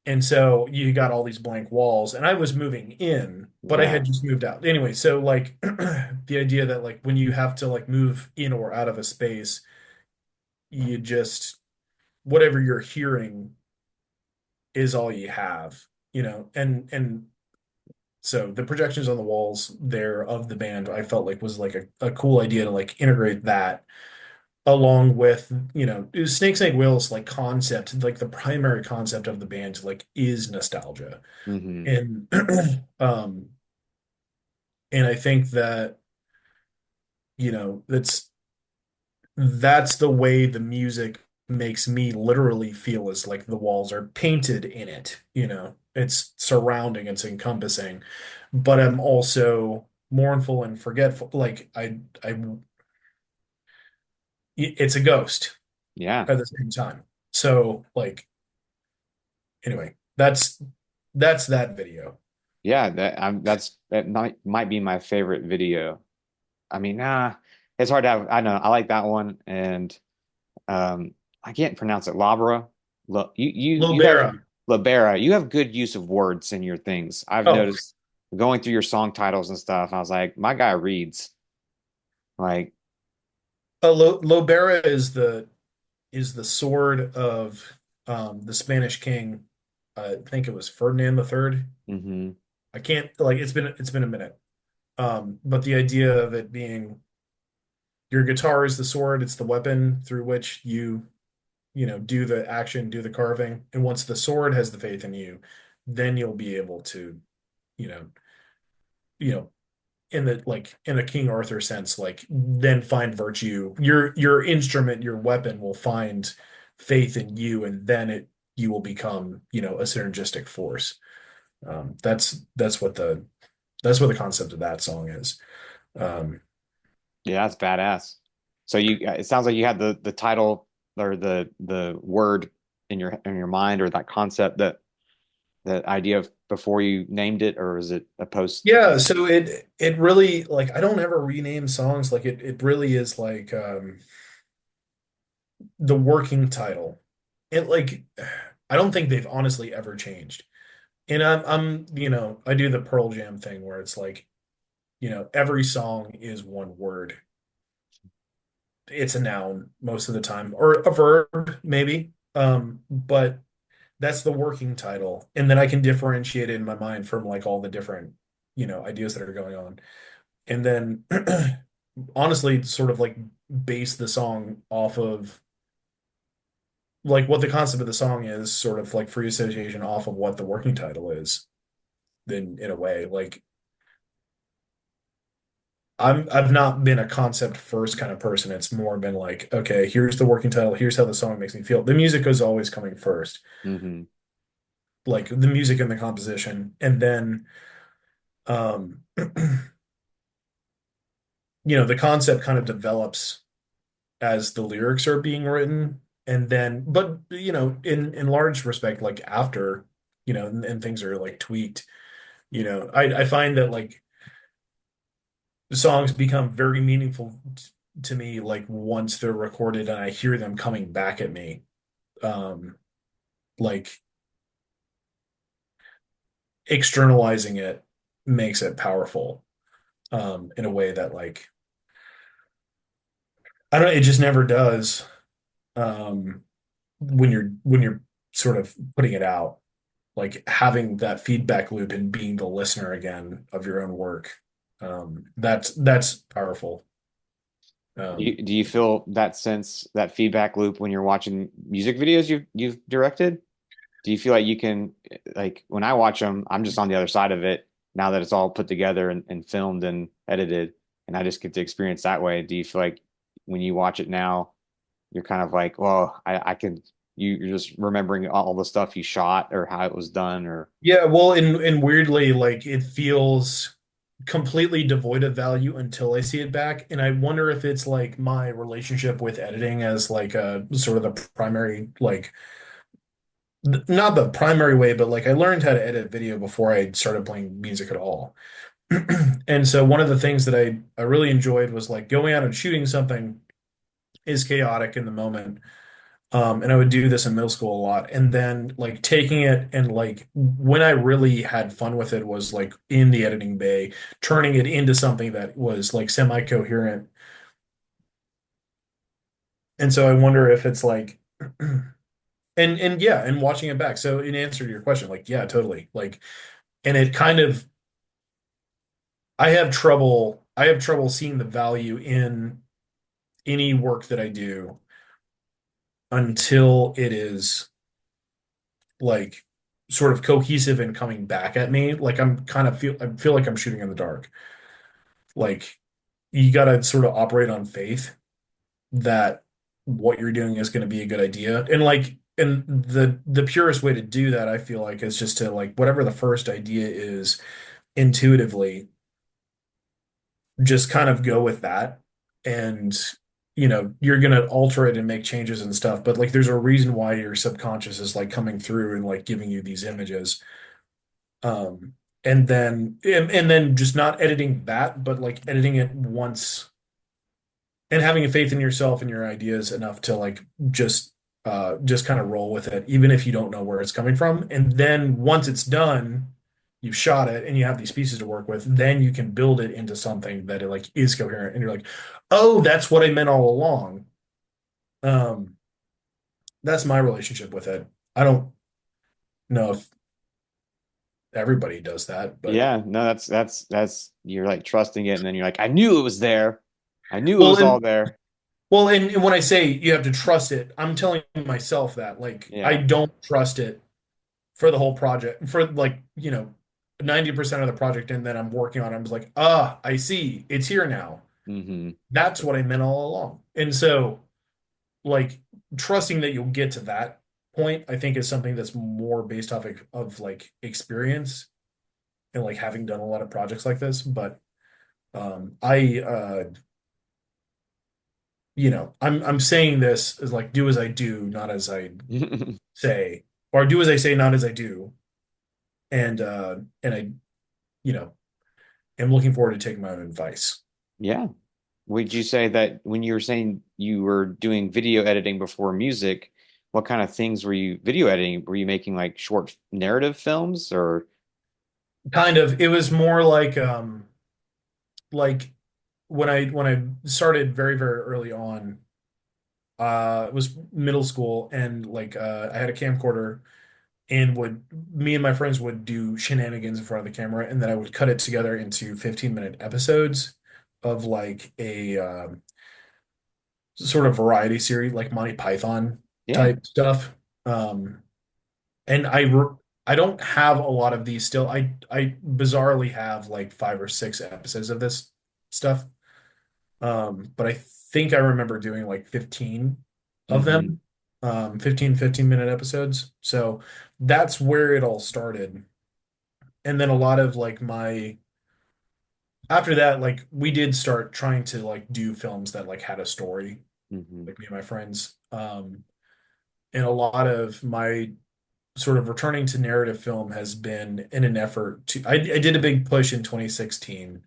And so you got all these blank walls, and I was moving in, but I yeah. had just moved out. Anyway, so like the idea that like when you have to like move in or out of a space, you just whatever you're hearing is all you have, you know. And so the projections on the walls there of the band, I felt like was like a cool idea to like integrate that along with, you know, Snake Whales like concept, like the primary concept of the band like is nostalgia. Hmm. And um and I think that, you know, that's the way the music makes me literally feel is like the walls are painted in it, you know. It's surrounding, it's encompassing, but I'm also mournful and forgetful. Like it's a ghost Yeah. at the same time. So like anyway, that's that video. Yeah, that might be my favorite video. I mean, it's hard to have. I know I like that one, and I can't pronounce it. Labra, you have Lobera. Libera. You have good use of words in your things. I've Oh, noticed going through your song titles and stuff. I was like, my guy reads. Like, Lobera is the sword of the Spanish king. I think it was Ferdinand the Third. hmm I can't like it's been a minute. But the idea of it being your guitar is the sword, it's the weapon through which you know, do the action, do the carving. And once the sword has the faith in you, then you'll be able to, you know, you know, in the like in a King Arthur sense, like then find virtue. Your instrument, your weapon will find faith in you, and then you will become, you know, a synergistic force. That's what the concept of that song is. Um, yeah, that's badass. So it sounds like you had the title or the word in your mind or that concept that idea of before you named it, or is it a post? yeah, so it really like I don't ever rename songs. Like it really is like the working title. It like I don't think they've honestly ever changed. And I do the Pearl Jam thing where it's like, every song is one word. It's a noun most of the time, or a verb maybe. But that's the working title. And then I can differentiate it in my mind from like all the different, ideas that are going on. And then honestly, sort of like base the song off of like what the concept of the song is, sort of like free association off of what the working title is. Then in a way, like I've not been a concept first kind of person. It's more been like, okay, here's the working title, here's how the song makes me feel. The music is always coming first, Hmm. like the music and the composition, and then um the concept kind of develops as the lyrics are being written, and then but in large respect, like after, and things are like tweaked, I find that like the songs become very meaningful to me like once they're recorded and I hear them coming back at me. Um, like externalizing it makes it powerful in a way that like I don't it just never does um when you're sort of putting it out, like having that feedback loop and being the listener again of your own work. That's powerful. Um, Do you feel that sense, that feedback loop when you're watching music videos you've directed? Do you feel like you can, like when I watch them, I'm just on the other side of it now that it's all put together and filmed and edited, and I just get to experience that way. Do you feel like when you watch it now, you're kind of like, well, I can, you're just remembering all the stuff you shot or how it was done, or Yeah, well, and weirdly, like it feels completely devoid of value until I see it back. And I wonder if it's like my relationship with editing as like a sort of the primary, like not the primary way, but like I learned how to edit video before I started playing music at all. And so one of the things that I really enjoyed was like going out and shooting something is chaotic in the moment. And I would do this in middle school a lot. And then like taking it and like when I really had fun with it was like in the editing bay, turning it into something that was like semi-coherent. And so I wonder if it's like and yeah, and watching it back. So in answer to your question, like yeah, totally. Like and it kind of I have trouble seeing the value in any work that I do until it is like sort of cohesive and coming back at me. Like I feel like I'm shooting in the dark. Like you gotta sort of operate on faith that what you're doing is gonna be a good idea. And like and the purest way to do that, I feel like, is just to like whatever the first idea is intuitively, just kind of go with that. And you're gonna alter it and make changes and stuff, but like there's a reason why your subconscious is like coming through and like giving you these images. Um, and then just not editing that, but like editing it once and having a faith in yourself and your ideas enough to like just kind of roll with it, even if you don't know where it's coming from. And then once it's done, you've shot it and you have these pieces to work with, then you can build it into something that it like is coherent. And you're like, oh, that's what I meant all along. Um, that's my relationship with it. I don't know if everybody does that, but yeah, no, that's you're like trusting it, and then you're like, I knew it was there, I knew it well, was all and there. and when I say you have to trust it, I'm telling myself that like I Yeah. don't trust it for the whole project for like 90% of the project, and then I'm working on it. I'm just like, I see it's here now. Hmm. That's what I meant all along. And so like trusting that you'll get to that point, I think is something that's more based off of like experience and like having done a lot of projects like this. But I I'm saying this as like do as I do, not as I say, or do as I say, not as I do. And I, you know, am looking forward to taking my own advice. Yeah. Would you say that when you were saying you were doing video editing before music, what kind of things were you video editing? Were you making like short narrative films or Kind of. It was more like when I started very, very early on, it was middle school and I had a camcorder and would me and my friends would do shenanigans in front of the camera and then I would cut it together into 15-minute episodes of like a sort of variety series like Monty Python yeah. type stuff. Um, and I don't have a lot of these still. I bizarrely have like 5 or 6 episodes of this stuff. But I think I remember doing like 15 of Hmm. them, 15-minute episodes. So that's where it all started. And then a lot of like my after that, like we did start trying to like do films that like had a story, Hmm. like me and my friends. And a lot of my sort of returning to narrative film has been in an effort to I did a big push in 2016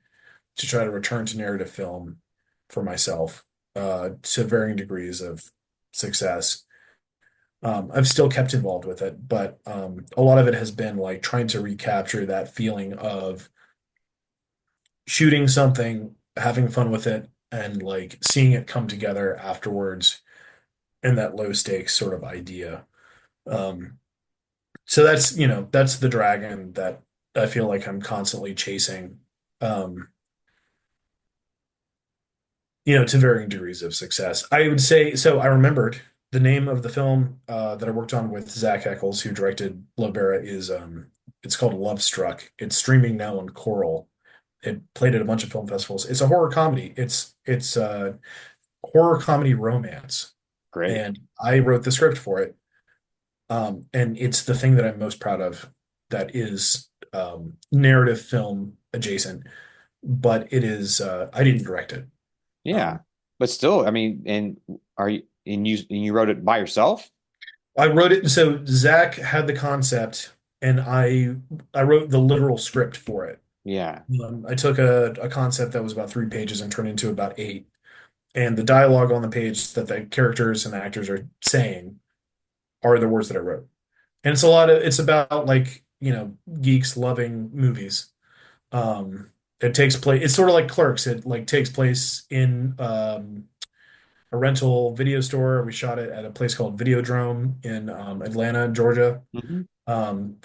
to try to return to narrative film for myself, to varying degrees of success. I've still kept involved with it, but a lot of it has been like trying to recapture that feeling of shooting something, having fun with it, and like seeing it come together afterwards in that low stakes sort of idea. Um, so that's the dragon that I feel like I'm constantly chasing. Um, to varying degrees of success. I would say, so I remembered the name of the film that I worked on with Zach Eccles, who directed Love Bera, is it's called Love Struck. It's streaming now on Coral. It played at a bunch of film festivals. It's a horror comedy. It's horror comedy romance, Great. and I wrote the script for it. And it's the thing that I'm most proud of that is narrative film adjacent, but it is I didn't direct it. Yeah. Um, But still, I mean, and you wrote it by yourself? I wrote it, so Zach had the concept, and I wrote the literal script for it. Yeah. I took a concept that was about 3 pages and turned it into about eight, and the dialogue on the page that the characters and the actors are saying are the words that I wrote. And it's about like, geeks loving movies. It takes place, it's sort of like Clerks. It like takes place in a rental video store. We shot it at a place called Videodrome in Atlanta, Georgia, Hmm.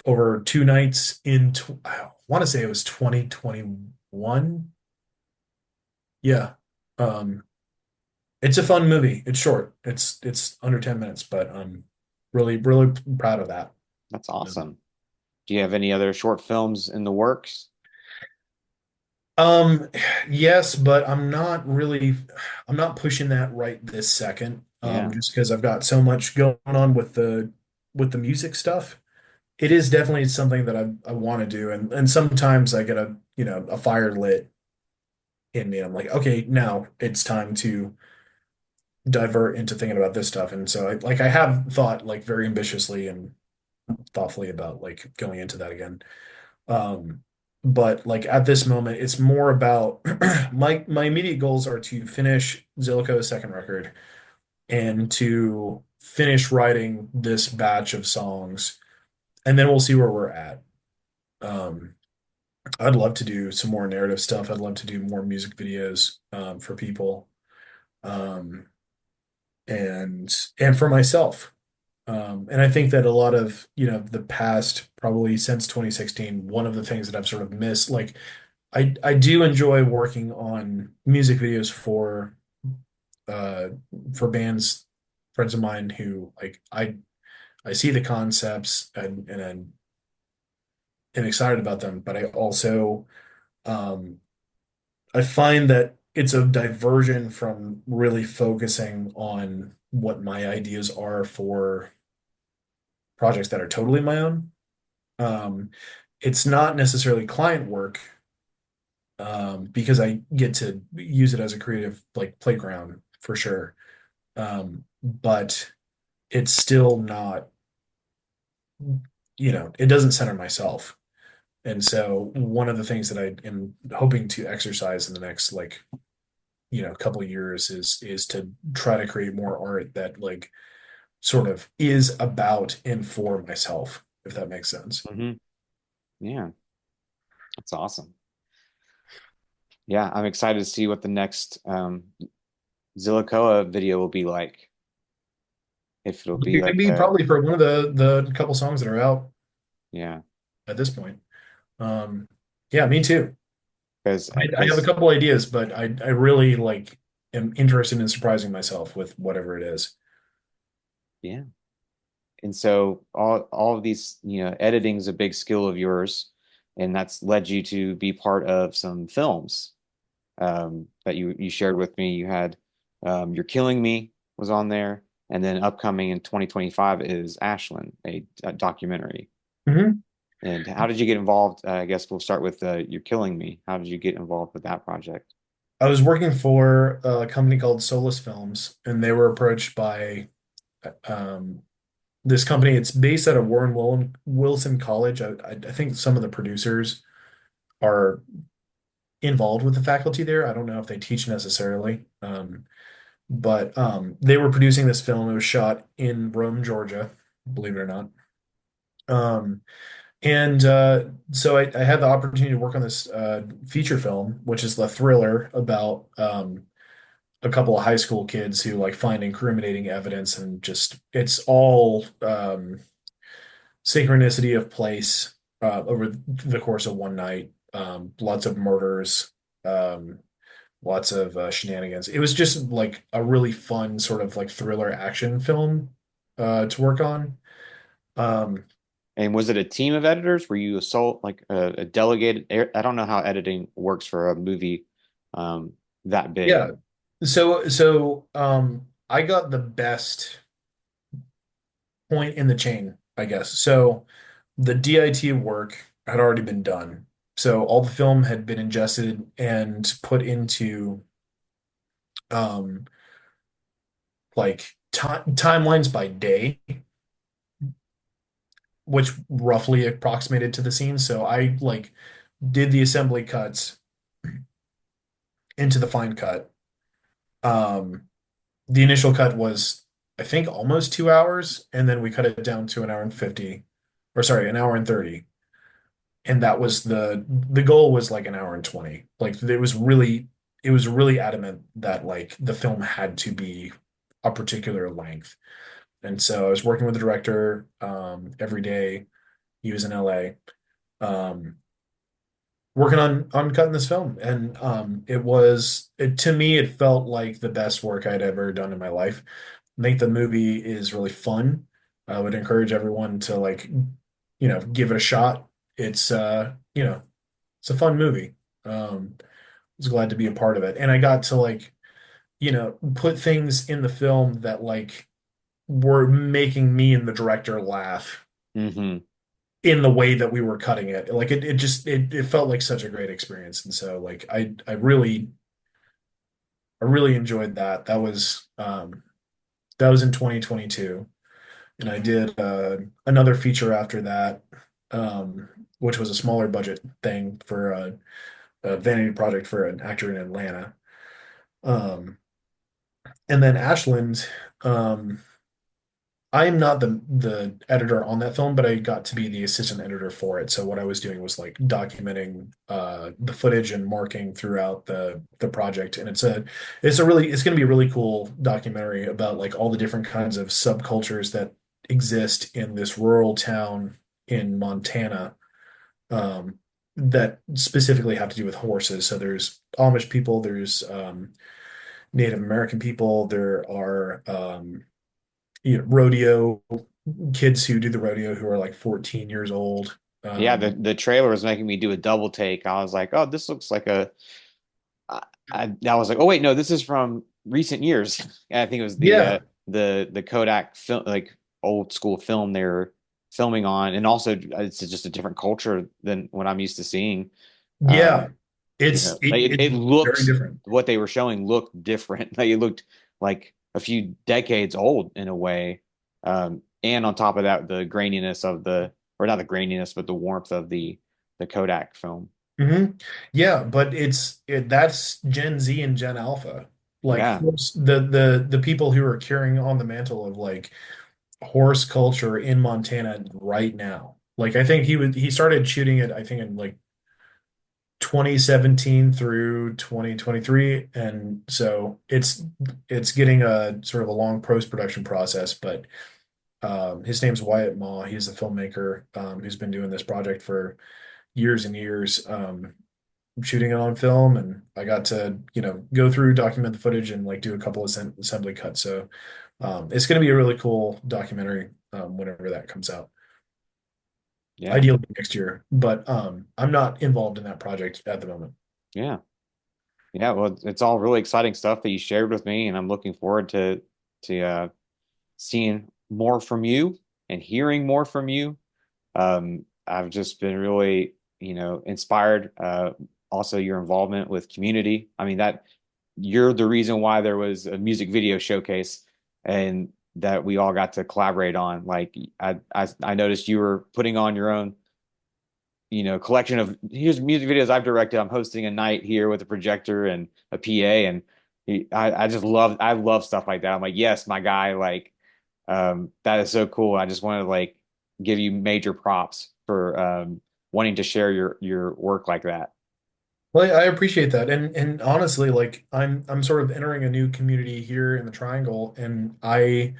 over 2 nights I want to say it was 2021. Yeah. Um, it's a fun movie. It's short. It's under 10 minutes, but I'm really, really proud of that. That's awesome. Do you have any other short films in the works? Um, yes, but I'm not pushing that right this second. Yeah. Just because I've got so much going on with the music stuff. It is definitely something that I want to do, and sometimes I get a fire lit in me. I'm like, okay, now it's time to divert into thinking about this stuff, and so I have thought like very ambitiously and thoughtfully about like going into that again. Um, but like at this moment, it's more about my immediate goals are to finish Zillico's second record and to finish writing this batch of songs, and then we'll see where we're at. Um, I'd love to do some more narrative stuff. I'd love to do more music videos for people, um, and for myself. And I think that a lot of, the past, probably since 2016, one of the things that I've sort of missed, like I do enjoy working on music videos uh for bands, friends of mine who like I see the concepts and I'm excited about them, but um I find that it's a diversion from really focusing on what my ideas are for projects that are totally my own. Um, it's not necessarily client work, because I get to use it as a creative like playground for sure. But it's still not, it doesn't center myself. And so one of the things that I am hoping to exercise in the next like, couple of years is to try to create more art that like sort of is about and for myself, if that makes sense. Hmm. Yeah, that's awesome. Yeah, I'm excited to see what the next Zillicoa video will be like. If it'll be It could like be probably for one of the couple songs that are out yeah, at this point. Um, yeah, me too. because I have a couple ideas, but I really like am interested in surprising myself with whatever it is. yeah. And so all of these, editing is a big skill of yours, and that's led you to be part of some films that you shared with me. You had You're Killing Me was on there, and then upcoming in 2025 is Ashland, a documentary. Mhm. And how did you get involved? I guess we'll start with You're Killing Me. How did you get involved with that project? I was working for a company called Solus Films, and they were approached by um, this company. It's based out of Wilson College. I think some of the producers are involved with the faculty there. I don't know if they teach necessarily, but they were producing this film. It was shot in Rome, Georgia, believe it or not. Um, and so I had the opportunity to work on this feature film, which is the thriller about a couple of high school kids who like find incriminating evidence, and just it's all synchronicity of place over the course of one night. Lots of murders, um, lots of shenanigans. It was just like a really fun sort of like thriller action film to work on. Um, And was it a team of editors? Were you a sole, like a delegated? I don't know how editing works for a movie um, that big. yeah. So I got the best point in the chain, I guess. So the DIT work had already been done. So all the film had been ingested and put into um like timelines by day, which roughly approximated to the scene. So I like did the assembly cuts into the fine cut. Um the initial cut was I think almost 2 hours, and then we cut it down to an hour and 50, or sorry, an hour and 30. And that was the goal was like an hour and 20. Like it was really adamant that like the film had to be a particular length. And so I was working with the director every day. He was in LA, um, working on cutting this film, and to me it felt like the best work I'd ever done in my life. I think the movie is really fun. I would encourage everyone to like give it a shot. It's a fun movie. I was glad to be a part of it. And I got to like, put things in the film that like were making me and the director laugh Hmm. in the way that we were cutting it. Like it felt like such a great experience. And so like I really enjoyed that. That was in 2022. And I did another feature after that, which was a smaller budget thing for a vanity project for an actor in Atlanta. Um, and then Ashland, um, I am not the editor on that film, but I got to be the assistant editor for it. So what I was doing was like documenting the footage and marking throughout the project. And it's going to be a really cool documentary about like all the different kinds of subcultures that exist in this rural town in Montana, that specifically have to do with horses. So there's Amish people, there's Native American people, there are rodeo kids who do the rodeo who are like 14 years old. Yeah, the Um, the trailer was making me do a double take. I was like, oh, this looks like I was like, oh wait, no, this is from recent years. And I think it was yeah, the Kodak film, like old school film they were filming on, and also it's just a different culture than what I'm used to seeing. yeah, Um, it's like it it's very looked different. what they were showing looked different. Like it looked like a few decades old in a way. And on top of that, the graininess of or not the graininess, but the warmth of the Kodak film. Hmm. Yeah, but that's Gen Z and Gen Alpha. Like Yeah. the people who are carrying on the mantle of like horse culture in Montana right now. Like I think he started shooting it I think in like 2017 through 2023, and so it's getting a sort of a long post-production process, but his name's Wyatt Maw. He's a filmmaker who's been doing this project for years and years, shooting it on film, and I got to, go through, document the footage, and like do a couple of assembly cuts. So it's going to be a really cool documentary whenever that comes out. Yeah. Ideally next year, but I'm not involved in that project at the moment. Yeah. Yeah. Well, it's all really exciting stuff that you shared with me, and I'm looking forward to seeing more from you and hearing more from you. I've just been really, inspired. Also, your involvement with community. I mean, that you're the reason why there was a music video showcase and that we all got to collaborate on. Like, I noticed you were putting on your own, collection of here's music videos I've directed. I'm hosting a night here with a projector and a PA, and I love stuff like that. I'm like, yes, my guy, like, that is so cool. I just want to like give you major props for wanting to share your work like that. Well, I appreciate that. And honestly, like I'm sort of entering a new community here in the Triangle, and I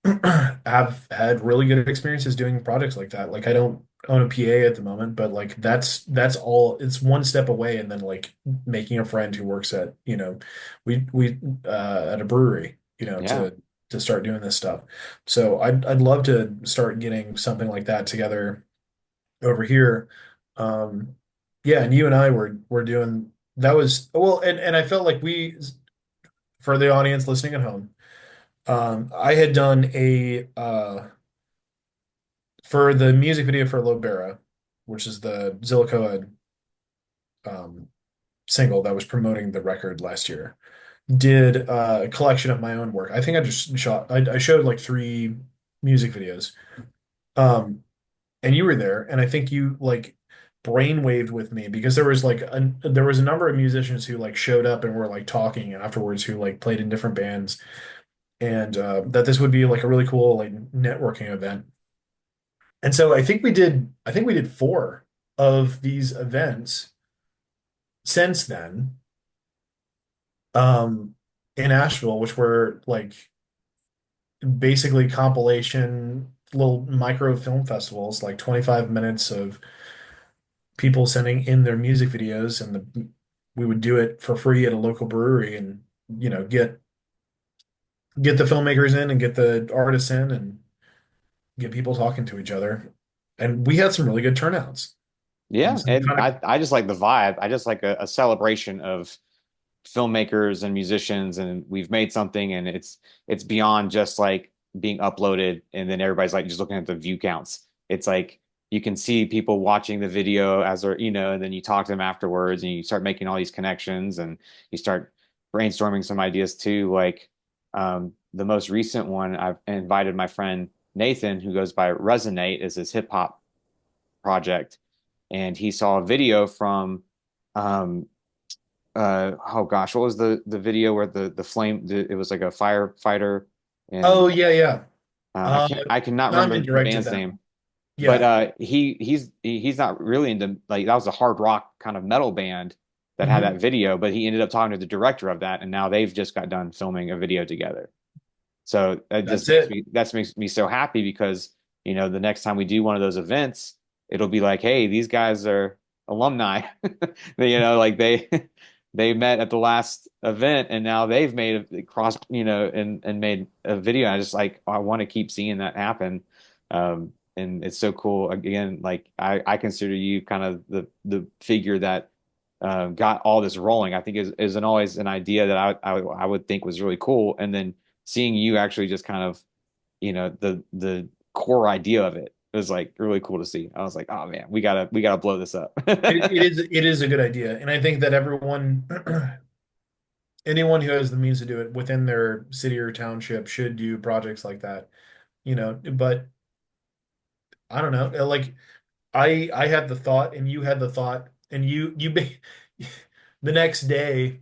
have had really good experiences doing projects like that. Like I don't own a PA at the moment, but like that's all it's one step away, and then like making a friend who works at, we at a brewery, Yeah. to start doing this stuff. So I'd love to start getting something like that together over here. Yeah, and you and I were doing that was well, and I felt like for the audience listening at home, I had done a for the music video for Lobera, which is the Zillicoa um, single that was promoting the record last year. Did a collection of my own work. I think I just shot. I showed like three music videos. Um, and you were there, and I think you like brainwaved with me because there was a number of musicians who like showed up and were like talking afterwards who like played in different bands, and that this would be like a really cool like networking event. And so I think we did four of these events since then, um, in Asheville, which were like basically compilation little micro film festivals, like 25 minutes of people sending in their music videos, and we would do it for free at a local brewery, and get the filmmakers in and get the artists in and get people talking to each other. And we had some really good turnouts. And Yeah. so And kind of I just like the vibe. I just like a celebration of filmmakers and musicians, and we've made something, and it's beyond just like being uploaded and then everybody's like just looking at the view counts. It's like you can see people watching the video as they're, and then you talk to them afterwards and you start making all these connections and you start brainstorming some ideas too. Like the most recent one, I've invited my friend Nathan, who goes by Resonate, is his hip hop project, and he saw a video from um oh gosh, what was the video where the flame it was like a firefighter, and oh yeah, yeah. Uh I cannot Simon remember the directed band's that name, one. but Yeah. he's not really into, like, that was a hard rock kind of metal band that had that Hmm. video, but he ended up talking to the director of that, and now they've just got done filming a video together. So that just That's it. makes me so happy because, the next time we do one of those events, it'll be like, hey, these guys are alumni. Like they met at the last event and now they've made a cross, and made a video. I just like I want to keep seeing that happen. And it's so cool. Again, like I consider you kind of the figure that got all this rolling. I think is an always an idea that I would think was really cool, and then seeing you actually just kind of, the core idea of it was like really cool to see. I was like, oh man, we gotta blow this up. It is a good idea. And I think that everyone anyone who has the means to do it within their city or township should do projects like that, but I don't know, like I had the thought and you had the thought, and the next day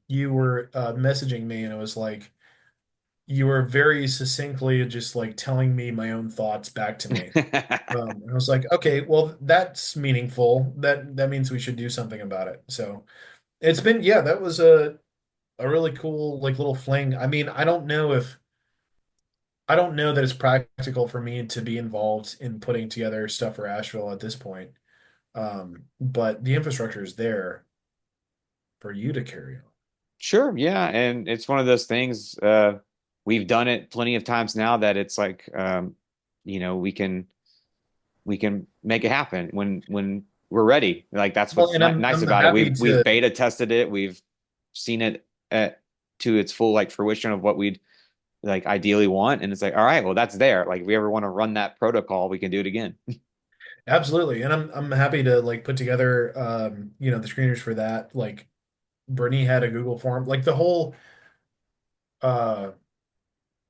you were messaging me, and it was like you were very succinctly just like telling me my own thoughts back to me. And I was like, okay, well, that's meaningful. That means we should do something about it. So it's been, yeah, that was a really cool like little fling. I mean, I don't know that it's practical for me to be involved in putting together stuff for Asheville at this point. But the infrastructure is there for you to carry on. Sure, yeah, and it's one of those things. We've done it plenty of times now that it's like, we can make it happen when we're ready. Like that's Well, what's and ni I'm nice I'm about it. happy We've to. beta tested it. We've seen it to its full like fruition of what we'd like ideally want, and it's like, all right, well, that's there. Like if we ever want to run that protocol, we can do it again. Absolutely. And I'm happy to like put together the screeners for that. Like Brittany had a Google form. Like uh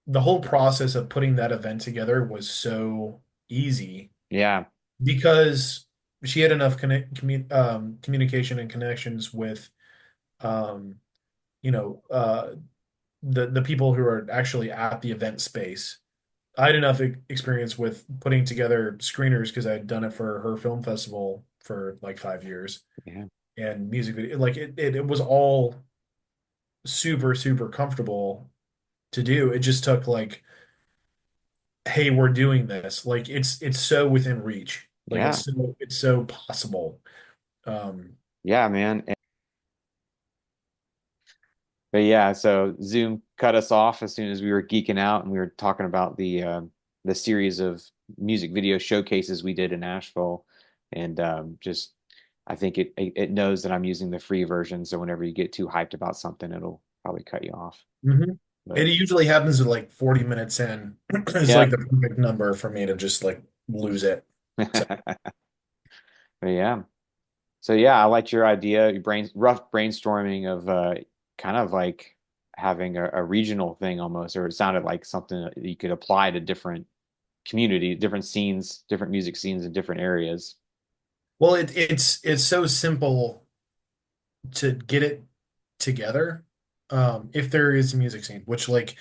the whole process of putting that event together was so easy Yeah, because she had enough communication and connections with um you know the people who are actually at the event space. I had enough experience with putting together screeners because I had done it for her film festival for like 5 years yeah, and music video. Like it was all super, super comfortable to do. It just took like, hey, we're doing this. Like it's so within reach. Like yeah, it's so possible. Um, yeah, man. But yeah, so Zoom cut us off as soon as we were geeking out and we were talking about the series of music video showcases we did in Nashville, and just I think it knows that I'm using the free version, so whenever you get too hyped about something, it'll probably cut you off. mhm. It But usually happens at like 40 minutes in. It's yeah, like the perfect number for me to just like lose it. So, but yeah. So yeah, I liked your idea, your rough brainstorming of kind of like having a regional thing almost, or it sounded like something that you could apply to different community, different scenes, different music scenes in different areas. well, it's so simple to get it together. If there is a music scene, which like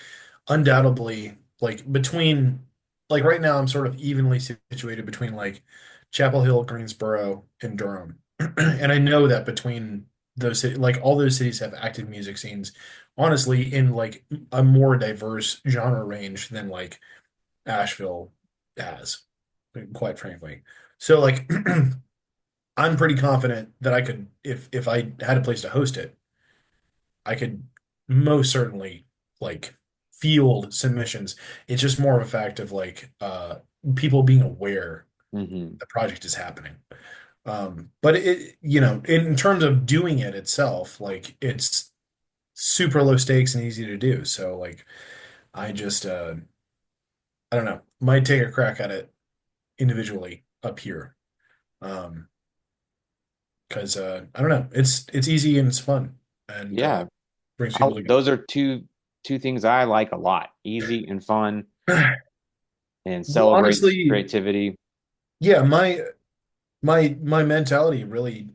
undoubtedly like between like right now I'm sort of evenly situated between like Chapel Hill, Greensboro, and Durham. And I know that between those like all those cities have active music scenes, honestly, in like a more diverse genre range than like Asheville has, quite frankly. So like I'm pretty confident that I could if I had a place to host it, I could most certainly like field submissions. It's just more of a fact of like people being aware Hmm. the project is happening. But in terms of doing it itself, like it's super low stakes and easy to do. So like I just I don't know, might take a crack at it individually up here. Um, because I don't know, it's easy and it's fun and Yeah, brings people together. those are two things I like a lot. Easy and fun and Well, celebrates honestly, creativity. yeah, my mentality really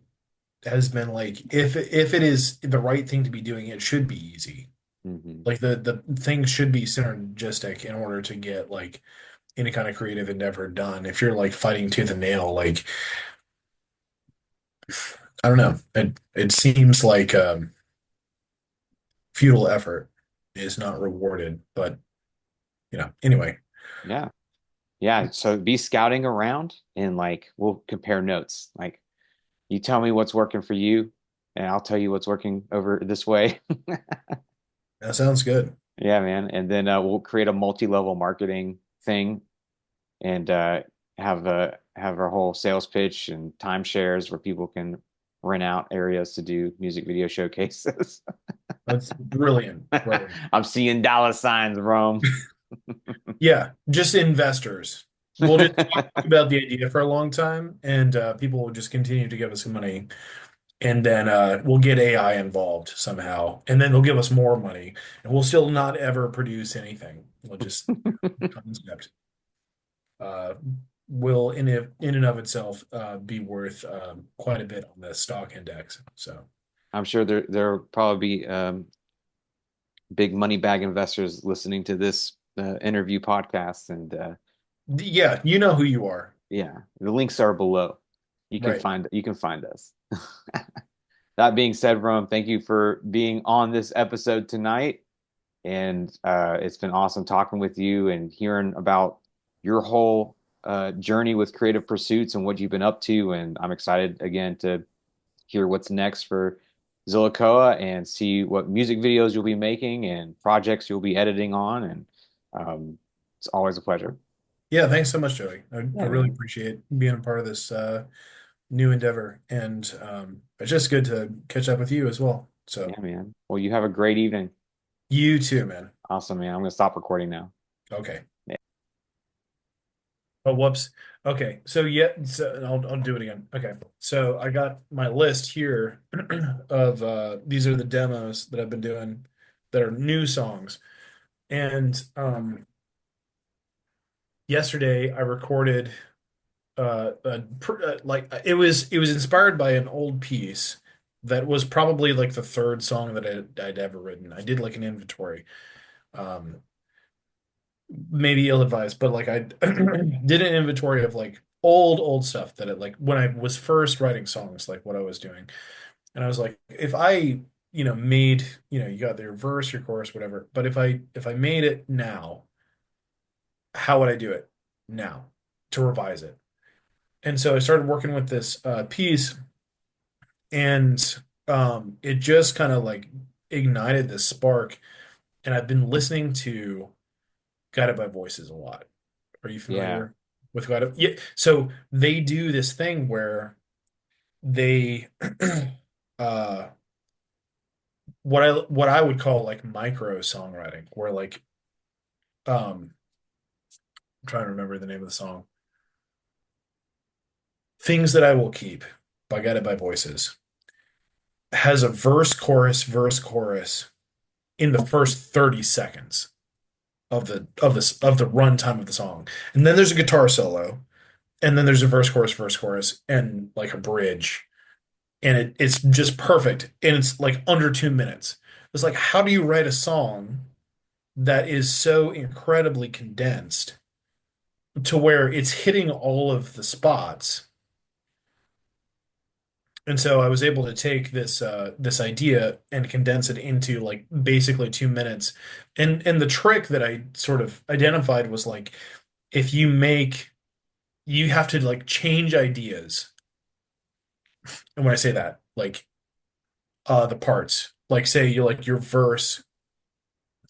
has been like if it is the right thing to be doing, it should be easy. Hmm. Like the thing should be synergistic in order to get like any kind of creative endeavor done. If you're like fighting tooth and nail, like I don't know, it seems like futile effort is not rewarded. But anyway, Yeah. Yeah. So be scouting around and like we'll compare notes. Like you tell me what's working for you and I'll tell you what's working over this way. that sounds good. Yeah, man. And then we'll create a multi-level marketing thing and have our whole sales pitch and timeshares where people can rent out areas to do music video showcases. That's brilliant, brilliant. I'm seeing dollar signs, Rome. Yeah, just investors. We'll just talk about the idea for a long time, and people will just continue to give us money, and then we'll get AI involved somehow, and then they'll give us more money, and we'll still not ever produce anything. We'll just the concept uh, will in and of itself be worth quite a bit on the stock index. So I'm sure there'll probably be big money bag investors listening to this interview podcast. And Yeah, you know who you are. yeah, the links are below. Right. You can find us. That being said, Rome, thank you for being on this episode tonight. And it's been awesome talking with you and hearing about your whole journey with creative pursuits and what you've been up to. And I'm excited again to hear what's next for Zillicoa and see what music videos you'll be making and projects you'll be editing on. And it's always a pleasure. Yeah, thanks so much, Joey. I Yeah, really man. appreciate being a part of this new endeavor. And it's just good to catch up with you as well. So Yeah, man. Well, you have a great evening. you too, man. Awesome, man. I'm gonna stop recording now. Okay. Yeah. Oh, whoops. Okay. So yeah, so I'll do it again. Okay. So I got my list here of these are the demos that I've been doing that are new songs. And yesterday I recorded like it was inspired by an old piece that was probably like the third song that I'd ever written. I did like an inventory. Um maybe ill-advised, but like I did an inventory of like old stuff that it like when I was first writing songs, like what I was doing. And I was like, if I, made, you got your verse, your chorus, whatever, but if I made it now, how would I do it now to revise it? And so I started working with this piece and it just kind of like ignited this spark. And I've been listening to Guided by Voices a lot. Are you Yeah. familiar with Guided? Yeah. So they do this thing where they uh what I would call like micro songwriting, where like I'm trying to remember the name of the song. Things That I Will Keep by Guided by Voices has a verse, chorus in the first 30 seconds of the runtime of the song. And then there's a guitar solo, and then there's a verse, chorus, and like a bridge. And it's just perfect. And it's like under 2 minutes. It's like, how do you write a song that is so incredibly condensed to where it's hitting all of the spots? And so I was able to take this idea and condense it into like basically 2 minutes. And the trick that I sort of identified was like if you have to like change ideas. And when I say that, like the parts, like say you like your verse,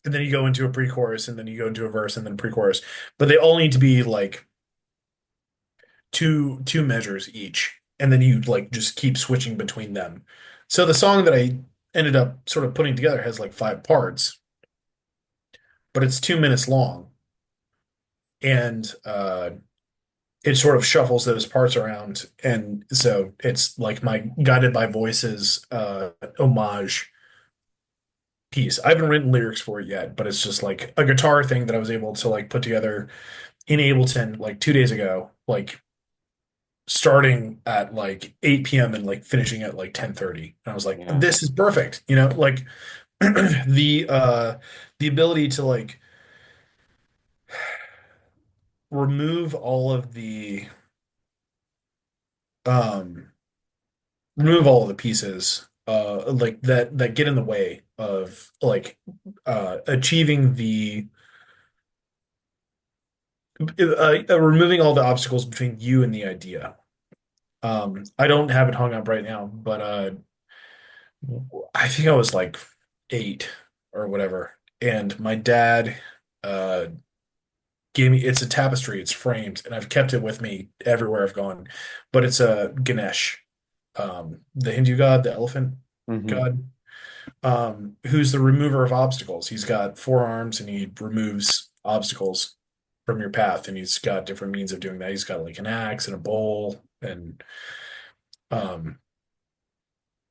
and then you go into a pre-chorus, and then you go into a verse, and then pre-chorus, but they all need to be like two measures each, and then you like just keep switching between them. So the song that I ended up sort of putting together has like 5 parts, but it's 2 minutes long, and it sort of shuffles those parts around, and so it's like my Guided by Voices homage piece. I haven't written lyrics for it yet, but it's just like a guitar thing that I was able to like put together in Ableton like 2 days ago, like starting at like 8 p.m. and like finishing at like 10:30. And I was like, Yeah. this is perfect. Like the ability to like remove all of the um remove all of the pieces like that get in the way of like achieving the removing all the obstacles between you and the idea. I don't have it hung up right now, but I think I was like 8 or whatever, and my dad uh gave me it's a tapestry, it's framed, and I've kept it with me everywhere I've gone. But it's a Ganesh, the Hindu god, the elephant Hmm. god, who's the remover of obstacles. He's got 4 arms and he removes obstacles from your path, and he's got different means of doing that. He's got like an axe and a bowl um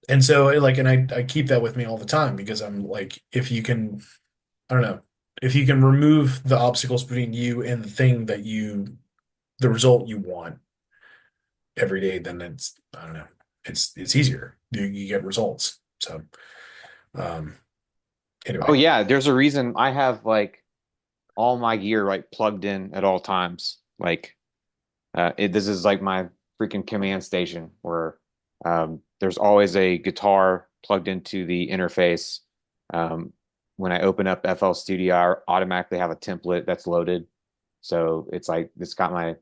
and so like and I keep that with me all the time because I'm like if you can I don't know if you can remove the obstacles between you and the thing that the result you want every day, then it's I don't know it's easier. You get results. So um Oh Anyway. yeah, there's a reason I have like all my gear like plugged in at all times. Like this is like my freaking command station where there's always a guitar plugged into the interface. Um, when I open up FL Studio, I automatically have a template that's loaded. So it's like it's got my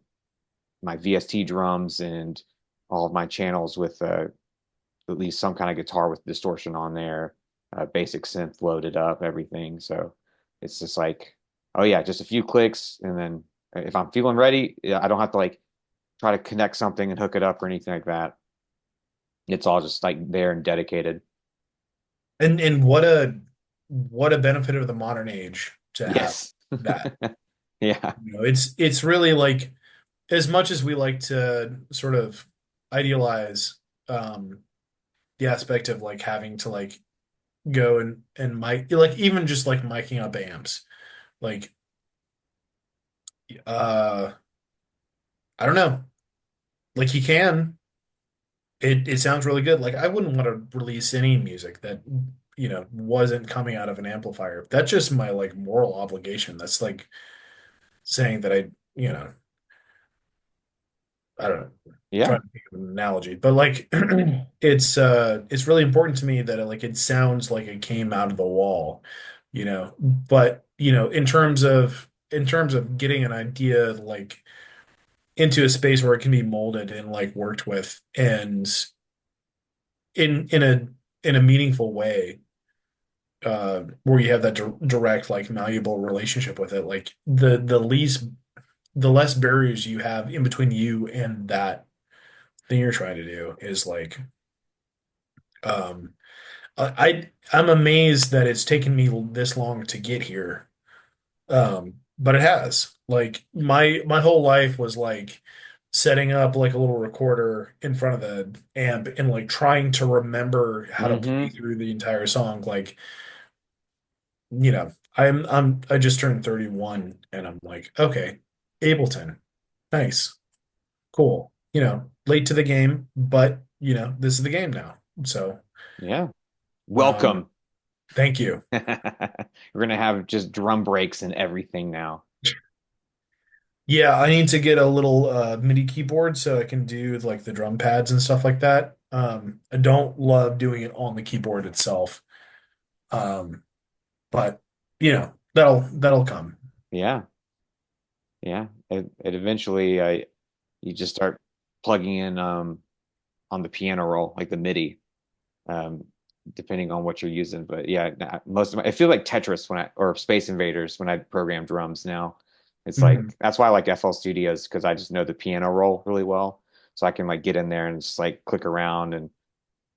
VST drums and all of my channels with at least some kind of guitar with distortion on there, basic synth loaded up, everything. So it's just like, oh yeah, just a few clicks, and then if I'm feeling ready, yeah, I don't have to like try to connect something and hook it up or anything like that. It's all just like there and dedicated. And what a benefit of the modern age to have Yes. that. Yeah. It's really like as much as we like to sort of idealize um the aspect of like having to like go and mic like even just like miking up amps. Like uh I don't know. Like you can. It sounds really good. Like I wouldn't want to release any music that wasn't coming out of an amplifier. That's just my like moral obligation. That's like saying that you know, I don't know, Yeah. trying to think of an analogy, but like it's really important to me that it sounds like it came out of the wall, you know. But in terms of getting an idea like into a space where it can be molded and like worked with and in a meaningful way, where you have that direct like malleable relationship with it, like the less barriers you have in between you and that thing you're trying to do is like um I'm amazed that it's taken me this long to get here. But it has. Like my whole life was like setting up like a little recorder in front of the amp and like trying to remember how to play Hmm. through the entire song. Like, I just turned 31 and I'm like, okay, Ableton. Nice. Cool. Late to the game, but this is the game now. So, Yeah. um, Welcome. thank you. We're gonna have just drum breaks and everything now. Yeah, I need to get a little MIDI keyboard so I can do like the drum pads and stuff like that. I don't love doing it on the keyboard itself. Um, but that'll come. Yeah. Yeah. It eventually you just start plugging in on the piano roll, like the MIDI, um, depending on what you're using. But yeah, most of my, I feel like Tetris when I, or Space Invaders when I program drums now. It's Mhm. like, that's why I like FL Studios because I just know the piano roll really well. So I can like get in there and just like click around and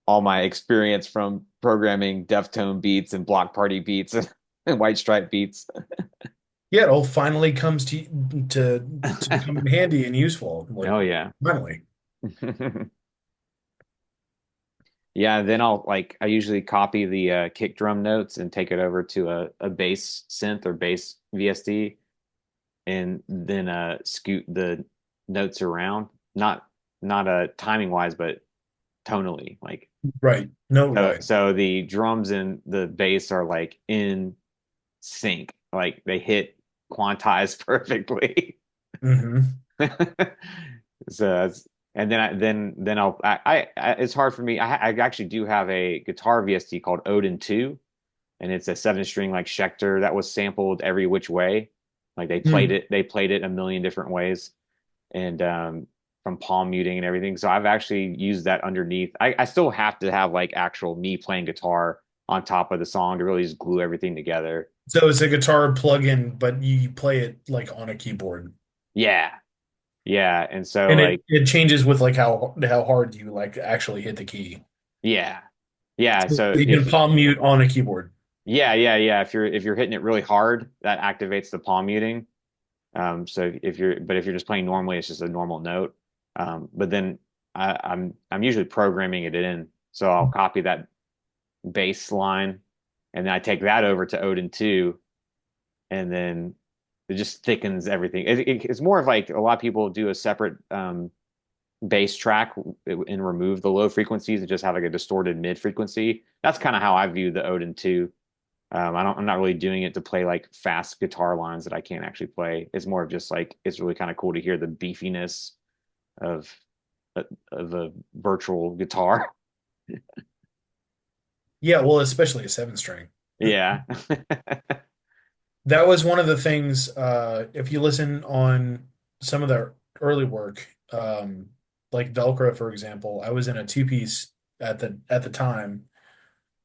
all my experience from programming Deftone beats and Block Party beats and White Stripe beats. Yeah, it all finally comes to come in handy and useful. Like Oh yeah. finally. Yeah, then I'll like I usually copy the kick drum notes and take it over to a bass synth or bass VST and then scoot the notes around. Not timing wise, but tonally. Like Right. Note wise. so the drums and the bass are like in sync. Like they hit quantized perfectly. Hmm. So and then it's hard for me. I actually do have a guitar VST called Odin 2, and it's a 7 string like Schecter that was sampled every which way. Like they played it a million different ways, and from palm muting and everything. So I've actually used that underneath. I still have to have like actual me playing guitar on top of the song to really just glue everything together. So it's a guitar plug-in, but you play it like on a keyboard. Yeah, yeah, and so And it like it changes with like how hard you like actually hit the key. yeah, yeah. So So you can if palm mute on a keyboard. yeah. If you're hitting it really hard, that activates the palm muting. So if you're just playing normally, it's just a normal note. But then I'm usually programming it in. So I'll copy that bass line, and then I take that over to Odin 2, and then it just thickens everything. It's more of like a lot of people do a separate bass track and remove the low frequencies and just have like a distorted mid frequency. That's kind of how I view the Odin 2. I'm not really doing it to play like fast guitar lines that I can't actually play. It's more of just like it's really kind of cool to hear the beefiness of of a virtual guitar. Yeah, well, especially a seven string. Yeah. That was one of the things, if you listen on some of the early work, like Velcro, for example, I was in a two-piece at the time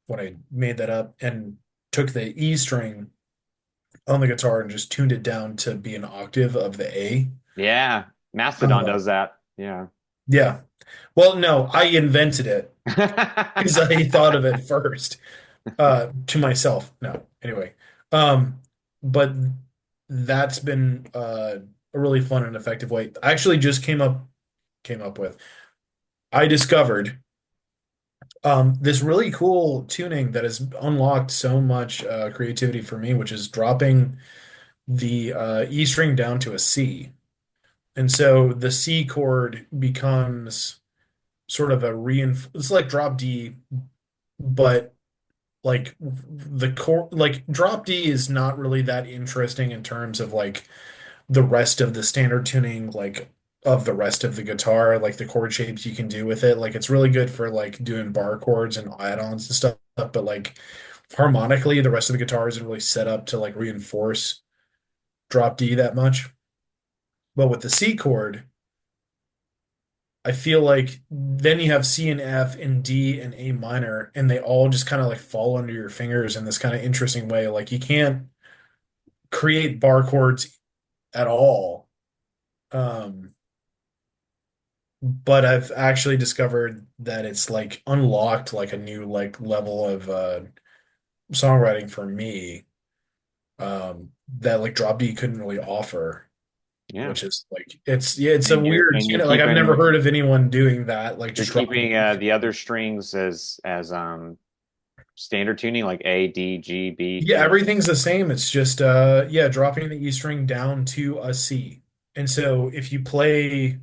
when I made that up and took the E string on the guitar and just tuned it down to be an octave of the A. Yeah. Mastodon Uh, does that. Yeah. yeah. Well, no, I invented it because I thought of it first, to myself. No, anyway. Um, but that's been a really fun and effective way. I actually just came up with. I discovered this really cool tuning that has unlocked so much creativity for me, which is dropping the E string down to a C. And so the C chord becomes sort of a reinf it's like drop D, but like the chord, like drop D is not really that interesting in terms of like the rest of the standard tuning, like of the rest of the guitar, like the chord shapes you can do with it. Like it's really good for like doing bar chords and add-ons and stuff, but like harmonically, the rest of the guitar isn't really set up to like reinforce drop D that much. But with the C chord, I feel like then you have C and F and D and A minor, and they all just kind of like fall under your fingers in this kind of interesting way. Like you can't create bar chords at all. Um, but I've actually discovered that it's like unlocked like a new like level of songwriting for me, that like drop D couldn't really offer, Yeah. which is like it's yeah, it's a And weird, you're you know, like I've never keeping heard of anyone doing that, like you're just dropping keeping the the other strings as standard tuning like A, D, G, B, Yeah, and everything's the same. It's just yeah, dropping the E string down to a C. And so if you play,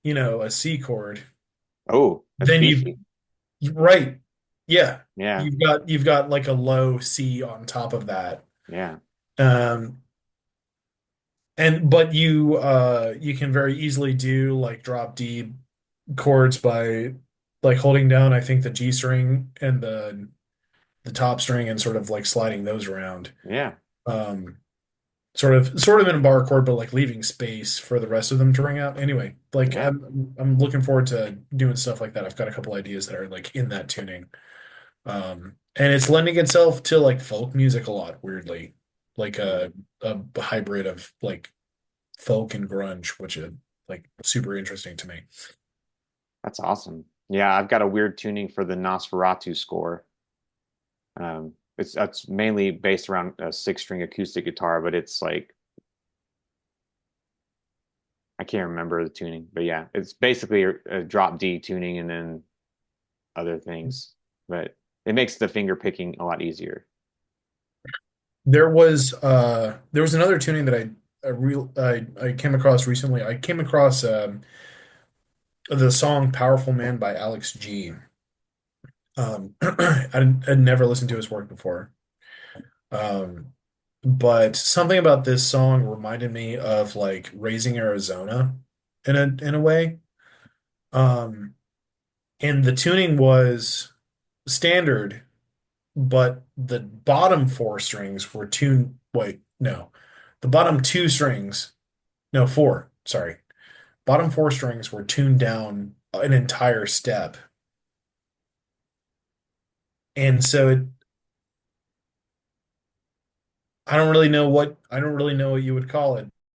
you know, a C chord, oh, that's then beefy. right. Yeah. Yeah. You've got like a low C on top of that. Yeah. Um and but you can very easily do like drop D chords by like holding down I think the G string and the top string and sort of like sliding those around. Yeah. Um sort of in a bar chord, but like leaving space for the rest of them to ring out. Anyway, like Yeah. I'm looking forward to doing stuff like that. I've got a couple ideas that are like in that tuning. And it's lending itself to like folk music a lot, weirdly. Like Yeah. a hybrid of like folk and grunge, which is like super interesting to me. That's awesome. Yeah, I've got a weird tuning for the Nosferatu score. It's that's mainly based around a six string acoustic guitar, but it's like I can't remember the tuning, but yeah, it's basically a drop D tuning and then other things, but it makes the finger picking a lot easier. There was another tuning that I came across recently. I came across the song "Powerful Man" by Alex G. I'd never listened to his work before. Um, but something about this song reminded me of like Raising Arizona in a way. Um, and the tuning was standard, but the bottom four strings were tuned. Wait, no, the bottom two strings, no, four, sorry. Bottom four strings were tuned down an entire step. And so I don't really know what you would call it,